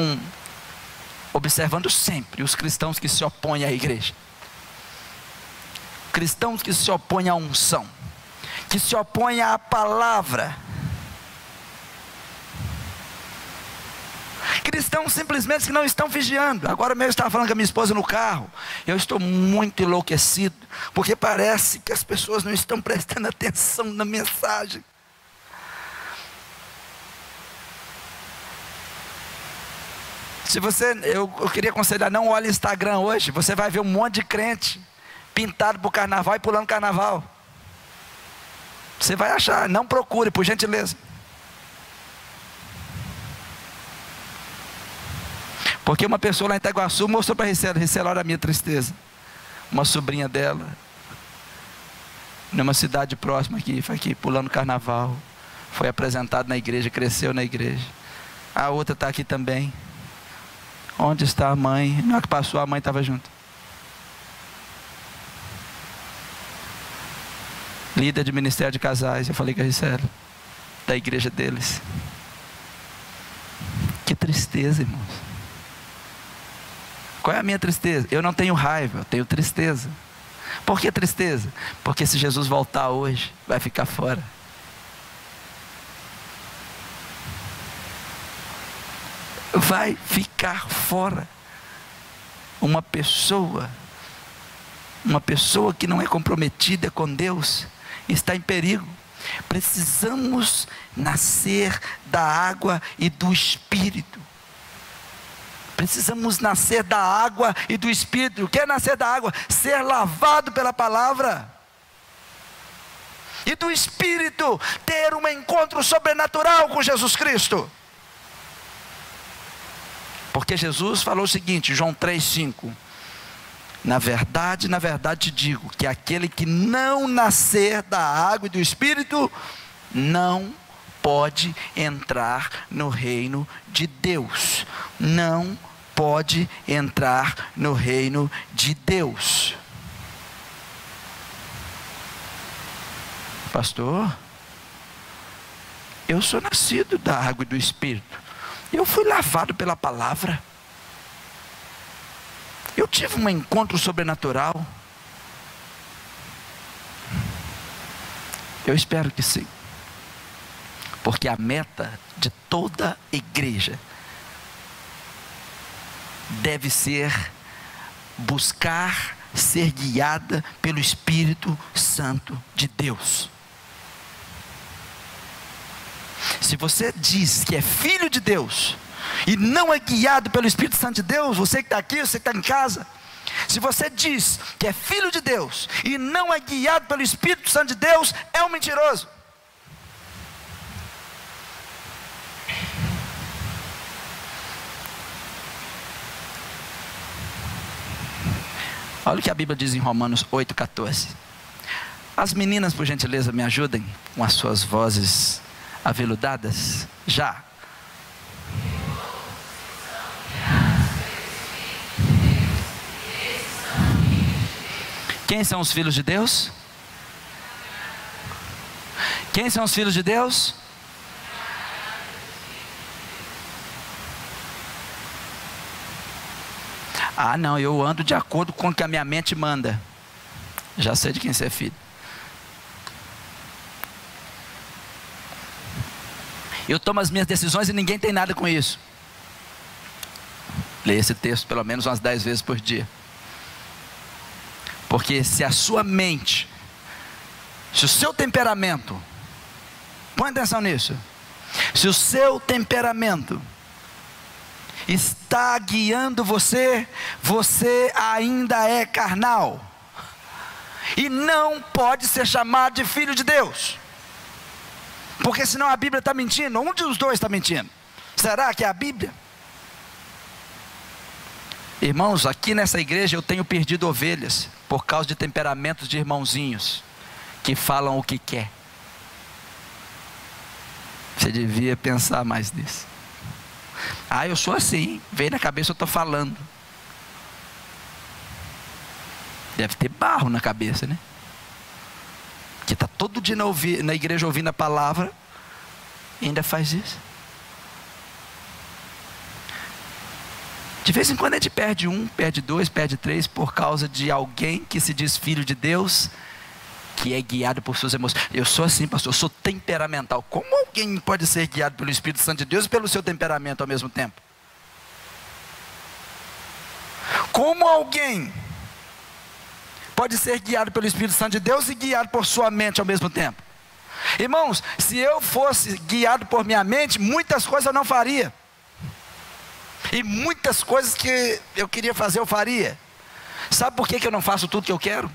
[SPEAKER 2] observando sempre os cristãos que se opõem à igreja, cristãos que se opõem à unção, que se opõem à palavra, cristãos simplesmente que não estão vigiando. Agora mesmo eu estava falando com a minha esposa no carro, eu estou muito enlouquecido, porque parece que as pessoas não estão prestando atenção na mensagem. Se você, eu queria aconselhar, não olhe Instagram hoje, você vai ver um monte de crente pintado para o carnaval e pulando carnaval. Você vai achar, não procure, por gentileza. Porque uma pessoa lá em Itaguaçu mostrou para a Ricela, olha a minha tristeza. Uma sobrinha dela, numa cidade próxima aqui, foi aqui pulando carnaval, foi apresentado na igreja, cresceu na igreja. A outra está aqui também. Onde está a mãe? Na hora que passou, a mãe estava junto. Líder de ministério de casais, eu falei com a Ricela, da igreja deles. Que tristeza, irmãos. Qual é a minha tristeza? Eu não tenho raiva, eu tenho tristeza. Por que tristeza? Porque se Jesus voltar hoje, vai ficar fora. Vai ficar fora. Uma pessoa que não é comprometida com Deus, está em perigo. Precisamos nascer da água e do Espírito. Precisamos nascer da água e do Espírito. O que é nascer da água? Ser lavado pela palavra. E do Espírito, ter um encontro sobrenatural com Jesus Cristo. Porque Jesus falou o seguinte, João 3,5: na verdade te digo, que aquele que não nascer da água e do Espírito, não pode entrar no reino de Deus. Não pode entrar no reino de Deus. Pastor, eu sou nascido da água e do Espírito. Eu fui lavado pela palavra. Eu tive um encontro sobrenatural. Eu espero que sim. Porque a meta de toda igreja deve ser buscar ser guiada pelo Espírito Santo de Deus. Se você diz que é filho de Deus e não é guiado pelo Espírito Santo de Deus, você que está aqui, você que está em casa, se você diz que é filho de Deus e não é guiado pelo Espírito Santo de Deus, é um mentiroso. Olha o que a Bíblia diz em Romanos 8,14. As meninas, por gentileza, me ajudem com as suas vozes aveludadas. Já. Quem são os filhos de Deus? Quem são os filhos de Deus? Ah, não, eu ando de acordo com o que a minha mente manda. Já sei de quem você é filho. Eu tomo as minhas decisões e ninguém tem nada com isso. Leia esse texto pelo menos umas 10 vezes por dia. Porque se a sua mente, se o seu temperamento, põe atenção nisso, se o seu temperamento está guiando você, você ainda é carnal e não pode ser chamado de filho de Deus, porque senão a Bíblia está mentindo. Um dos dois está mentindo. Será que é a Bíblia? Irmãos, aqui nessa igreja eu tenho perdido ovelhas por causa de temperamentos de irmãozinhos que falam o que quer. Você devia pensar mais nisso. Ah, eu sou assim, veio na cabeça, eu estou falando. Deve ter barro na cabeça, né? Que está todo dia na igreja ouvindo a palavra e ainda faz isso. De vez em quando a gente perde um, perde dois, perde três, por causa de alguém que se diz filho de Deus, que é guiado por suas emoções. Eu sou assim, pastor, eu sou temperamental. Como alguém pode ser guiado pelo Espírito Santo de Deus e pelo seu temperamento ao mesmo tempo? Como alguém pode ser guiado pelo Espírito Santo de Deus e guiado por sua mente ao mesmo tempo? Irmãos, se eu fosse guiado por minha mente, muitas coisas eu não faria. E muitas coisas que eu queria fazer eu faria. Sabe por que eu não faço tudo que eu quero?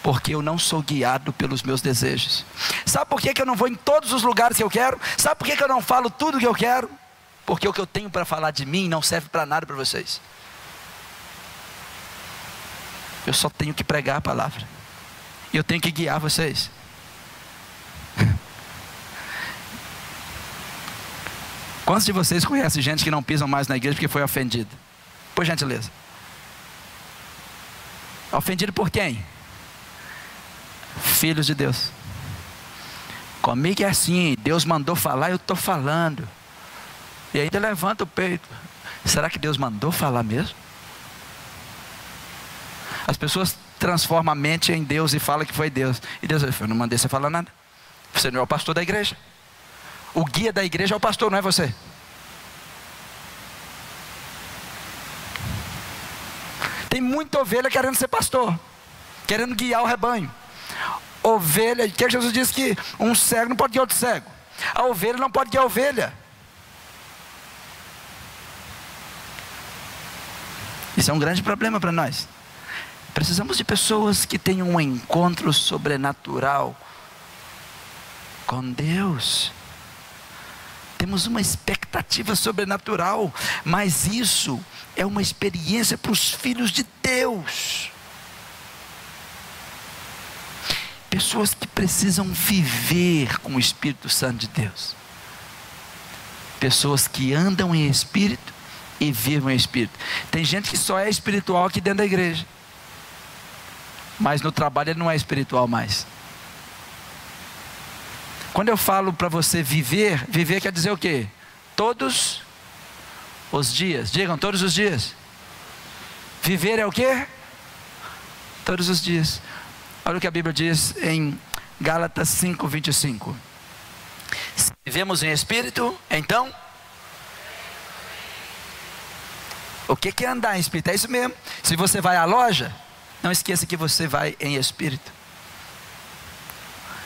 [SPEAKER 2] Porque eu não sou guiado pelos meus desejos. Sabe por que eu não vou em todos os lugares que eu quero? Sabe por que eu não falo tudo que eu quero? Porque o que eu tenho para falar de mim não serve para nada para vocês. Eu só tenho que pregar a palavra. E eu tenho que guiar vocês. Quantos de vocês conhecem gente que não pisam mais na igreja porque foi ofendido? Por gentileza. Ofendido por quem? Filhos de Deus. Comigo é assim, Deus mandou falar, eu estou falando. E ainda levanta o peito. Será que Deus mandou falar mesmo? As pessoas transformam a mente em Deus e falam que foi Deus. E Deus, eu não mandei você falar nada. Você não é o pastor da igreja. O guia da igreja é o pastor, não é você. Tem muita ovelha querendo ser pastor, querendo guiar o rebanho. Ovelha, que Jesus disse que um cego não pode guiar outro cego. A ovelha não pode guiar a ovelha. Isso é um grande problema para nós. Precisamos de pessoas que tenham um encontro sobrenatural com Deus.
[SPEAKER 1] Temos uma expectativa sobrenatural, mas isso é uma experiência para os filhos de Deus. Pessoas que precisam viver com o Espírito Santo de Deus. Pessoas que andam em Espírito e vivem em Espírito. Tem gente que só é espiritual aqui dentro da igreja, mas no trabalho ele não é espiritual mais. Quando eu falo para você viver, viver quer dizer o quê? Todos os dias. Digam, todos os dias. Viver é o quê? Todos os dias. Olha o que a Bíblia diz em Gálatas 5:25. Se vivemos em Espírito, então o que é andar em Espírito? É isso mesmo. Se você vai à loja, não esqueça que você vai em Espírito.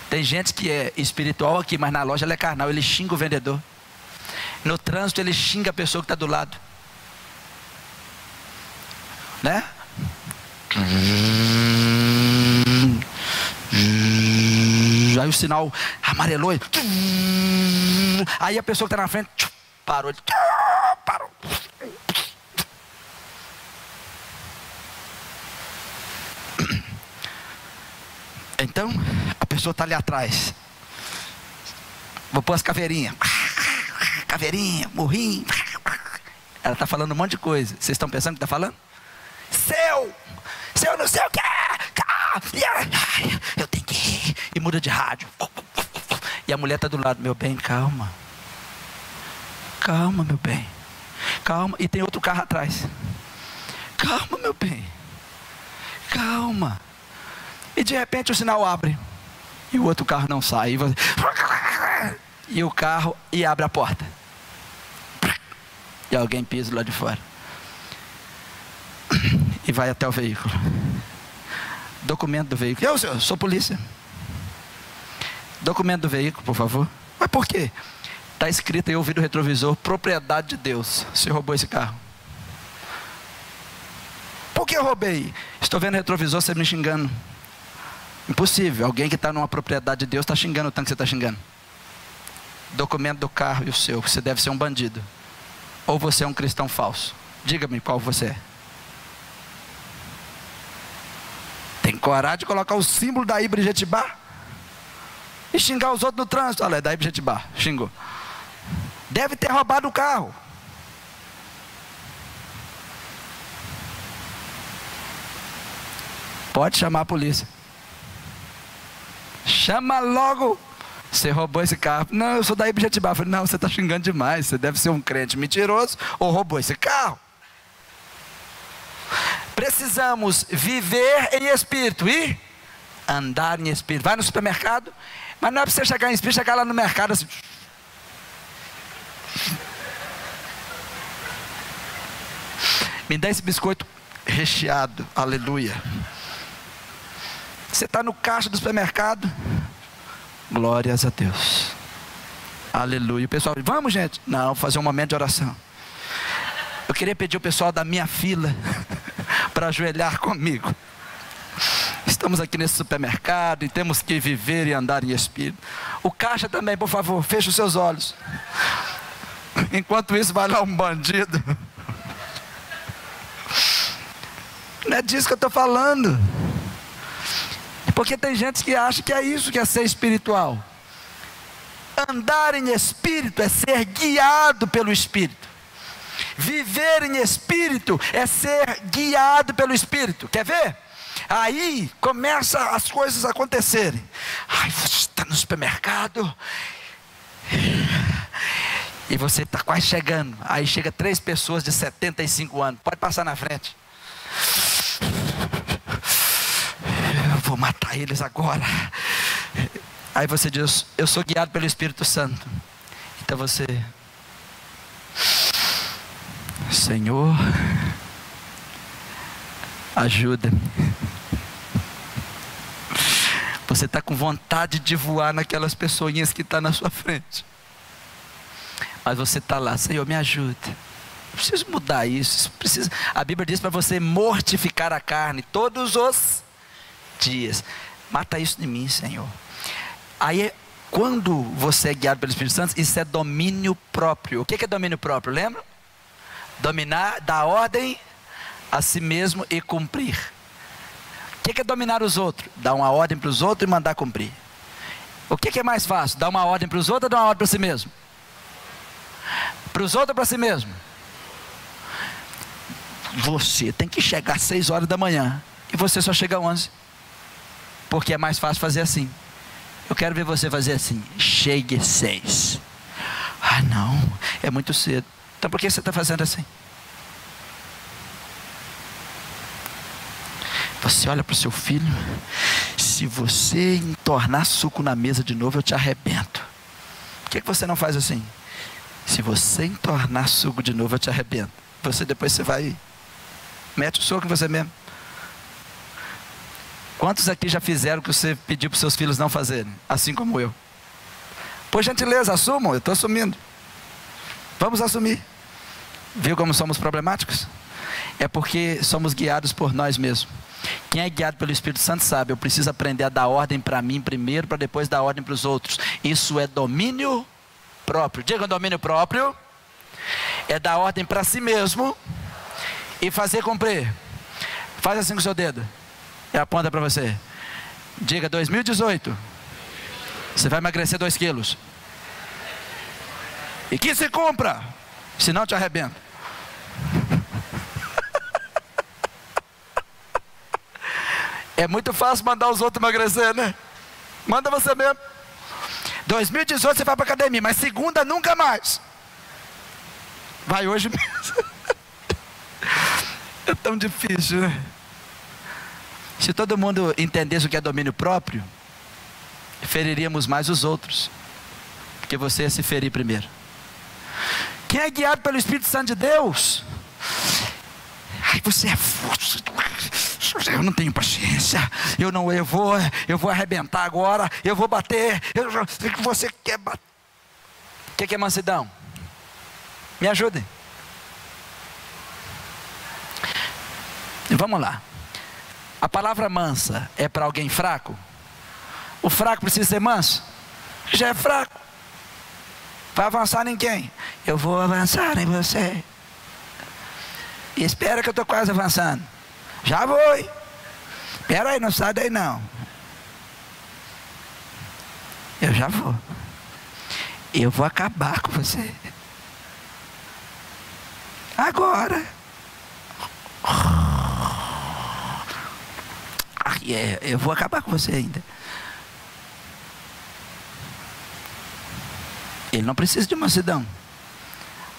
[SPEAKER 1] Tem gente que é espiritual aqui, mas na loja ele é carnal, ele xinga o vendedor. No trânsito ele xinga a pessoa que está do lado, né? Aí o sinal amarelou, aí a pessoa que está na frente parou, parou. Então a pessoa está ali atrás. Vou pôr as caveirinhas. Caveirinha, morrinho. Ela está falando um monte de coisa. Vocês estão pensando que está falando? Seu não sei o que. Eu tenho que ir. E muda de rádio. E a mulher está do lado. Meu bem, calma. Calma, meu bem. Calma. E tem outro carro atrás. Calma, meu bem. Calma. E de repente o sinal abre. E o outro carro não sai. E o carro e abre a porta. E alguém pisa lá de fora. E vai até o veículo. Documento do veículo. Eu, senhor, sou polícia. Documento do veículo, por favor. Mas por quê? Está escrito aí, eu ouvi no retrovisor, propriedade de Deus. Você roubou esse carro. Por que eu roubei? Estou vendo o retrovisor, você me xingando. Impossível, alguém que está numa propriedade de Deus está xingando o tanto que você está xingando. Documento do carro e o seu, você deve ser um bandido. Ou você é um cristão falso. Diga-me qual você é. Tem coragem de colocar o símbolo da Ibre Jetibá e xingar os outros no trânsito. Olha, é da Ibre Jetibá, xingou. Deve ter roubado o carro. Pode chamar a polícia. Chama logo. Você roubou esse carro. Não, eu sou da Ibre Jetibá. Eu falei, não, você está xingando demais. Você deve ser um crente mentiroso ou roubou esse carro. Precisamos viver em espírito e andar em espírito. Vai no supermercado, mas não é para você chegar em espírito, chegar lá no mercado assim. Me dá esse biscoito recheado, aleluia. Você está no caixa do supermercado, glórias a Deus, aleluia. O pessoal, vamos gente, não, vou fazer um momento de oração. Eu queria pedir o pessoal da minha fila para ajoelhar comigo. Estamos aqui nesse supermercado e temos que viver e andar em espírito. O caixa também, por favor, feche os seus olhos. Enquanto isso vai lá um bandido. Não é disso que eu estou falando. Porque tem gente que acha que é isso que é ser espiritual. Andar em espírito é ser guiado pelo Espírito. Viver em espírito é ser guiado pelo Espírito. Quer ver? Aí começa as coisas a acontecerem. Ai, você está no supermercado e você está quase chegando. Aí chega 3 pessoas de 75 anos. Pode passar na frente. Eu vou matar eles agora. Aí você diz, eu sou guiado pelo Espírito Santo. Então você, Senhor, ajuda-me. Você está com vontade de voar naquelas pessoinhas que estão na sua frente. Mas você está lá, Senhor, me ajuda. Preciso mudar isso. A Bíblia diz para você mortificar a carne todos os dias. Mata isso de mim, Senhor. Aí
[SPEAKER 2] quando você é guiado pelo Espírito Santo, isso é domínio próprio. O que é domínio próprio? Lembra? Dominar, dar ordem a si mesmo e cumprir. O que é dominar os outros? Dar uma ordem para os outros e mandar cumprir. O que é mais fácil? Dar uma ordem para os outros ou dar uma ordem para si mesmo? Para os outros ou para si mesmo? Você tem que chegar às 6 horas da manhã e você só chega às 11. Porque é mais fácil fazer assim. Eu quero ver você fazer assim. Chegue às 6. Ah, não, é muito cedo. Então por que você está fazendo assim? Você olha para o seu filho. Se você entornar suco na mesa de novo, eu te arrebento. Por que você não faz assim? Se você entornar suco de novo, eu te arrebento. Depois você vai, mete o soco em você mesmo. Quantos aqui já fizeram o que você pediu para os seus filhos não fazerem? Assim como eu. Por gentileza, assumam, eu estou assumindo. Vamos assumir. Viu como somos problemáticos? É porque somos guiados por nós mesmos. Quem é guiado pelo Espírito Santo sabe, eu preciso aprender a dar ordem para mim primeiro, para depois dar ordem para os outros. Isso é domínio próprio. Diga domínio próprio. É dar ordem para si mesmo e fazer cumprir. Faz assim com o seu dedo. E aponta para você. Diga 2018. Você vai emagrecer 2 quilos. E que se cumpra. Senão eu te arrebento. É muito fácil mandar os outros emagrecer, né? Manda você mesmo. 2018 você vai para a academia, mas segunda nunca mais. Vai hoje mesmo. É tão difícil, né? Se todo mundo entendesse o que é domínio próprio, feriríamos mais os outros, porque você ia se ferir primeiro. Quem é guiado pelo Espírito Santo de Deus? Ai, você é forte. Eu não tenho paciência. Eu vou arrebentar agora. Eu vou bater. O que você quer bater? O que é mansidão? Me ajudem. Vamos lá. A palavra mansa é para alguém fraco? O fraco precisa ser manso? Já é fraco. Vai avançar em quem? Eu vou avançar em você. E espera que eu estou quase avançando. Já vou. Espera aí, não sai daí não. Eu já vou. Eu vou acabar com você. Agora. Eu vou acabar com você ainda. Ele não precisa de mansidão.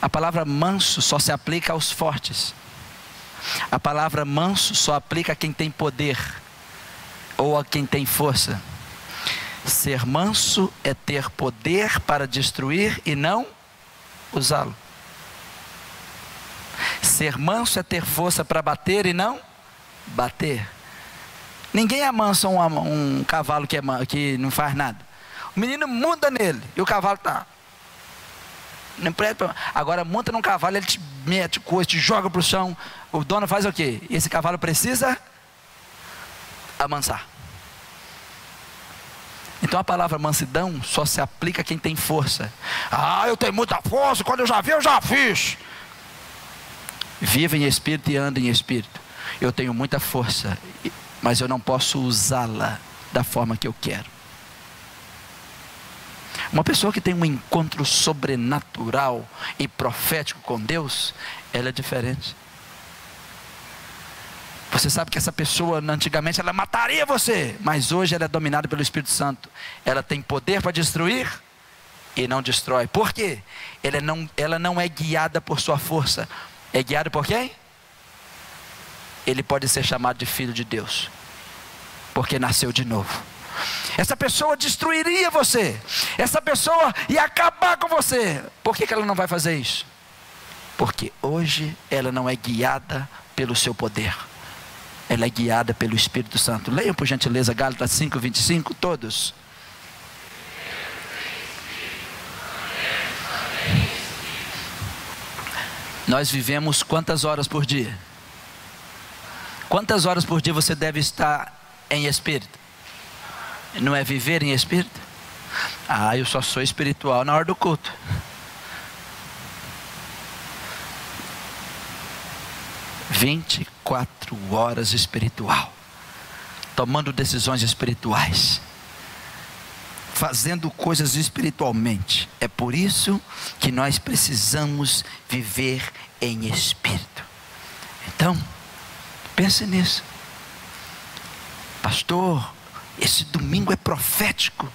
[SPEAKER 2] A palavra manso só se aplica aos fortes. A palavra manso só aplica a quem tem poder ou a quem tem força. Ser manso é ter poder para destruir e não usá-lo. Ser manso é ter força para bater e não bater. Ninguém amansa um cavalo que não faz nada. O menino monta nele e o cavalo está. Agora monta num cavalo, ele te mete coisa, te joga para o chão. O dono faz o quê? Esse cavalo precisa amansar. Então a palavra mansidão só se aplica a quem tem força. Ah, eu tenho muita força, quando eu já vi, eu já fiz. Viva em espírito e anda em espírito. Eu tenho muita força, mas eu não posso usá-la da forma que eu quero. Uma pessoa que tem um encontro sobrenatural e profético com Deus, ela é diferente. Você sabe que essa pessoa, antigamente, ela mataria você, mas hoje ela é dominada pelo Espírito Santo. Ela tem poder para destruir e não destrói. Por quê? Ela não é guiada por sua força. É guiada por quem? Ele pode ser chamado de filho de Deus, porque nasceu de novo. Essa pessoa destruiria você. Essa pessoa ia acabar com você. Por que ela não vai fazer isso? Porque hoje ela não é guiada pelo seu poder. Ela é guiada pelo Espírito Santo. Leiam por gentileza Gálatas 5:25, todos. Nós vivemos quantas horas por dia? Quantas horas por dia você deve estar em espírito? Não é viver em espírito? Ah, eu só sou espiritual na hora do culto. "24 horas espiritual, tomando decisões espirituais, fazendo coisas espiritualmente. É por isso que nós precisamos viver em espírito." Então, pense nisso. "Pastor, esse domingo é profético."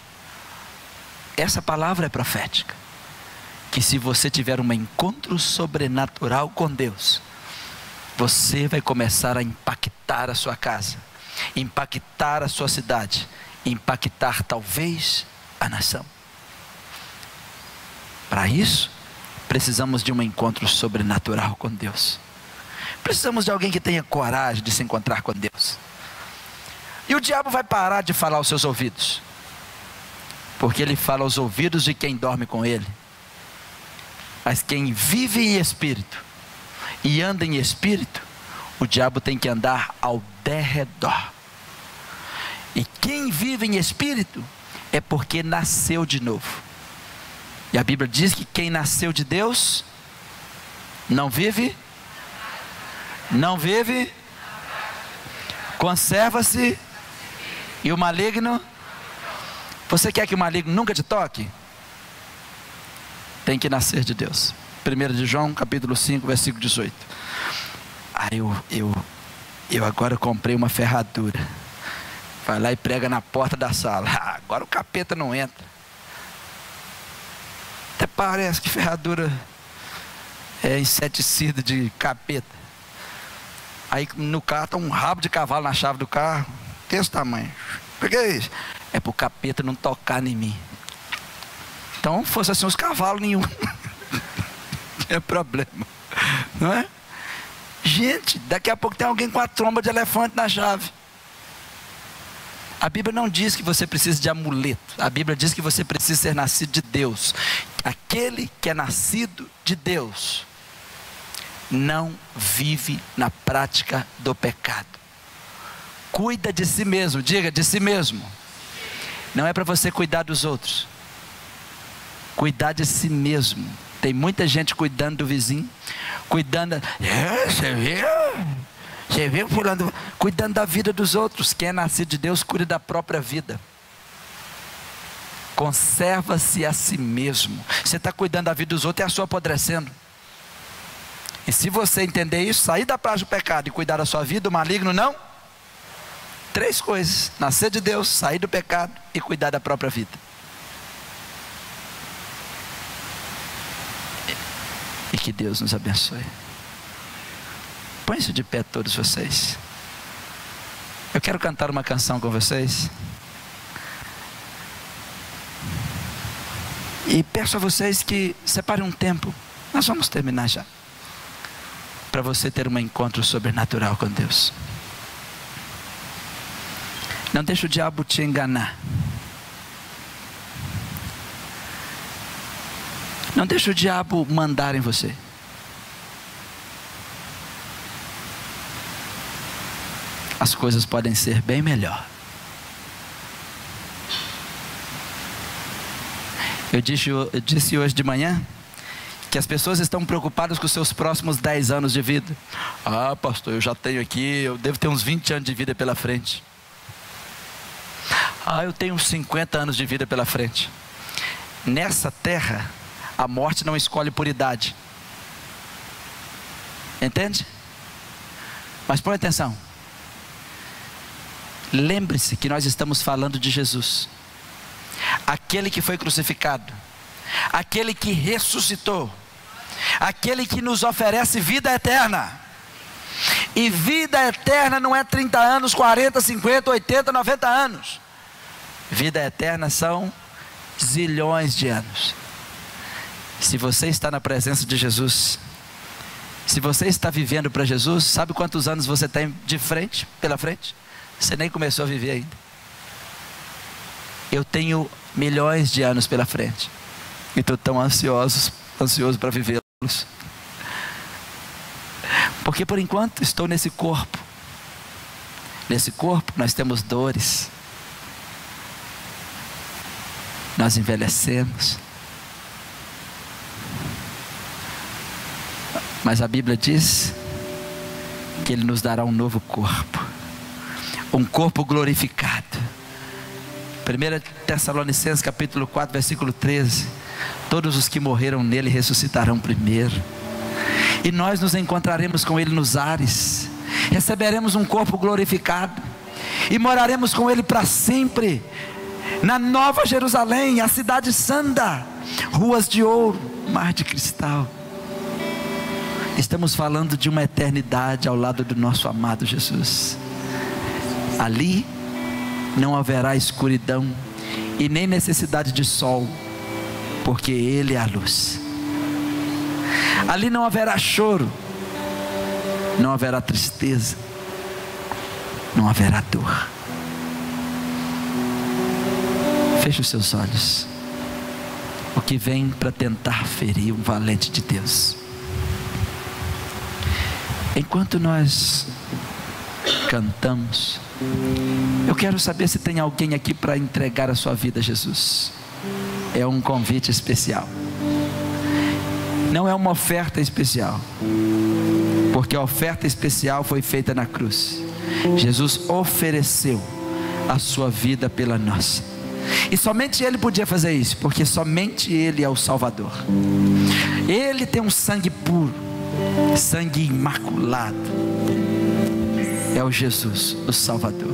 [SPEAKER 2] Essa palavra é profética. Que se você tiver um encontro sobrenatural com Deus, você vai começar a impactar a sua casa, impactar a sua cidade, impactar talvez a nação. Para isso, precisamos de um encontro sobrenatural com Deus. Precisamos de alguém que tenha coragem de se encontrar com Deus. E o diabo vai parar de falar aos seus ouvidos, porque ele fala aos ouvidos de quem dorme com ele. Mas quem vive em espírito e anda em espírito, o diabo tem que andar ao derredor. E quem vive em espírito é porque nasceu de novo. E a Bíblia diz que quem nasceu de Deus não vive, conserva-se, e o maligno. Você quer que o maligno nunca te toque? Tem que nascer de Deus. 1 de João, capítulo 5, versículo 18. Eu agora comprei uma ferradura. Vai lá e prega na porta da sala. Agora o capeta não entra. Até parece que ferradura é inseticida de capeta. Aí no carro está um rabo de cavalo na chave do carro. Desse tamanho. Por que é isso? É para o capeta não tocar em mim. Então, fosse assim, os cavalos nenhum. Não é problema. Não é? Gente, daqui a pouco tem alguém com a tromba de elefante na chave. A Bíblia não diz que você precisa de amuleto. A Bíblia diz que você precisa ser nascido de Deus. Aquele que é nascido de Deus não vive na prática do pecado. Cuida de si mesmo. Diga, de si mesmo. Não é para você cuidar dos outros. Cuidar de si mesmo. Tem muita gente cuidando do vizinho, cuidando, você viu fulano, cuidando da vida dos outros. Quem é nascido de Deus cuida da própria vida. Conserva-se a si mesmo. Você está cuidando da vida dos outros, é a sua apodrecendo. E se você entender isso, sair da prática do pecado e cuidar da sua vida, o maligno não. 3 coisas: nascer de Deus, sair do pecado e cuidar da própria vida. E que Deus nos abençoe. Põe-se de pé todos vocês. Eu quero cantar uma canção com vocês. E peço a vocês que separem um tempo. Nós vamos terminar já. Para você ter um encontro sobrenatural com Deus. Não deixe o diabo te enganar. Não deixe o diabo mandar em você. As coisas podem ser bem melhor. Eu disse hoje de manhã que as pessoas estão preocupadas com os seus próximos 10 anos de vida. Ah, pastor, eu já tenho aqui, eu devo ter uns 20 anos de vida pela frente. Ah, eu tenho uns 50 anos de vida pela frente. Nessa terra, a morte não escolhe por idade. Entende? Mas põe atenção. Lembre-se que nós estamos falando de Jesus, aquele que foi crucificado, aquele que ressuscitou, aquele que nos oferece vida eterna. E vida eterna não é 30 anos, 40, 50, 80, 90 anos. Vida eterna são zilhões de anos. Se você está na presença de Jesus, se você está vivendo para Jesus, sabe quantos anos você tem de frente, pela frente? Você nem começou a viver ainda. Eu tenho milhões de anos pela frente. E estou tão ansioso para vivê-los. Porque por enquanto estou nesse corpo. Nesse corpo nós temos dores.
[SPEAKER 1] nós envelhecemos. Mas a Bíblia diz que Ele nos dará um novo corpo, um corpo glorificado. 1 Tessalonicenses capítulo 4, versículo 13: todos os que morreram nele ressuscitarão primeiro, e nós nos encontraremos com Ele nos ares, receberemos um corpo glorificado, e moraremos com Ele para sempre, na Nova Jerusalém, a cidade santa, ruas de ouro, mar de cristal. Estamos falando de uma eternidade ao lado do nosso amado Jesus. Ali não haverá escuridão e nem necessidade de sol, porque Ele é a luz. Ali não haverá choro, não haverá tristeza, não haverá dor. Feche os seus olhos. O que vem para tentar ferir um valente de Deus. Enquanto nós cantamos, eu quero saber se tem alguém aqui para entregar a sua vida a Jesus. É um convite especial. Não é uma oferta especial, porque a oferta especial foi feita na cruz. Jesus ofereceu a sua vida pela nossa, e somente Ele podia fazer isso, porque somente Ele é o Salvador. Ele tem um sangue puro, sangue imaculado. É o Jesus, o Salvador.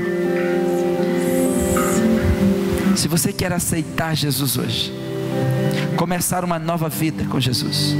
[SPEAKER 1] Se você quer aceitar Jesus hoje, começar uma nova vida com Jesus,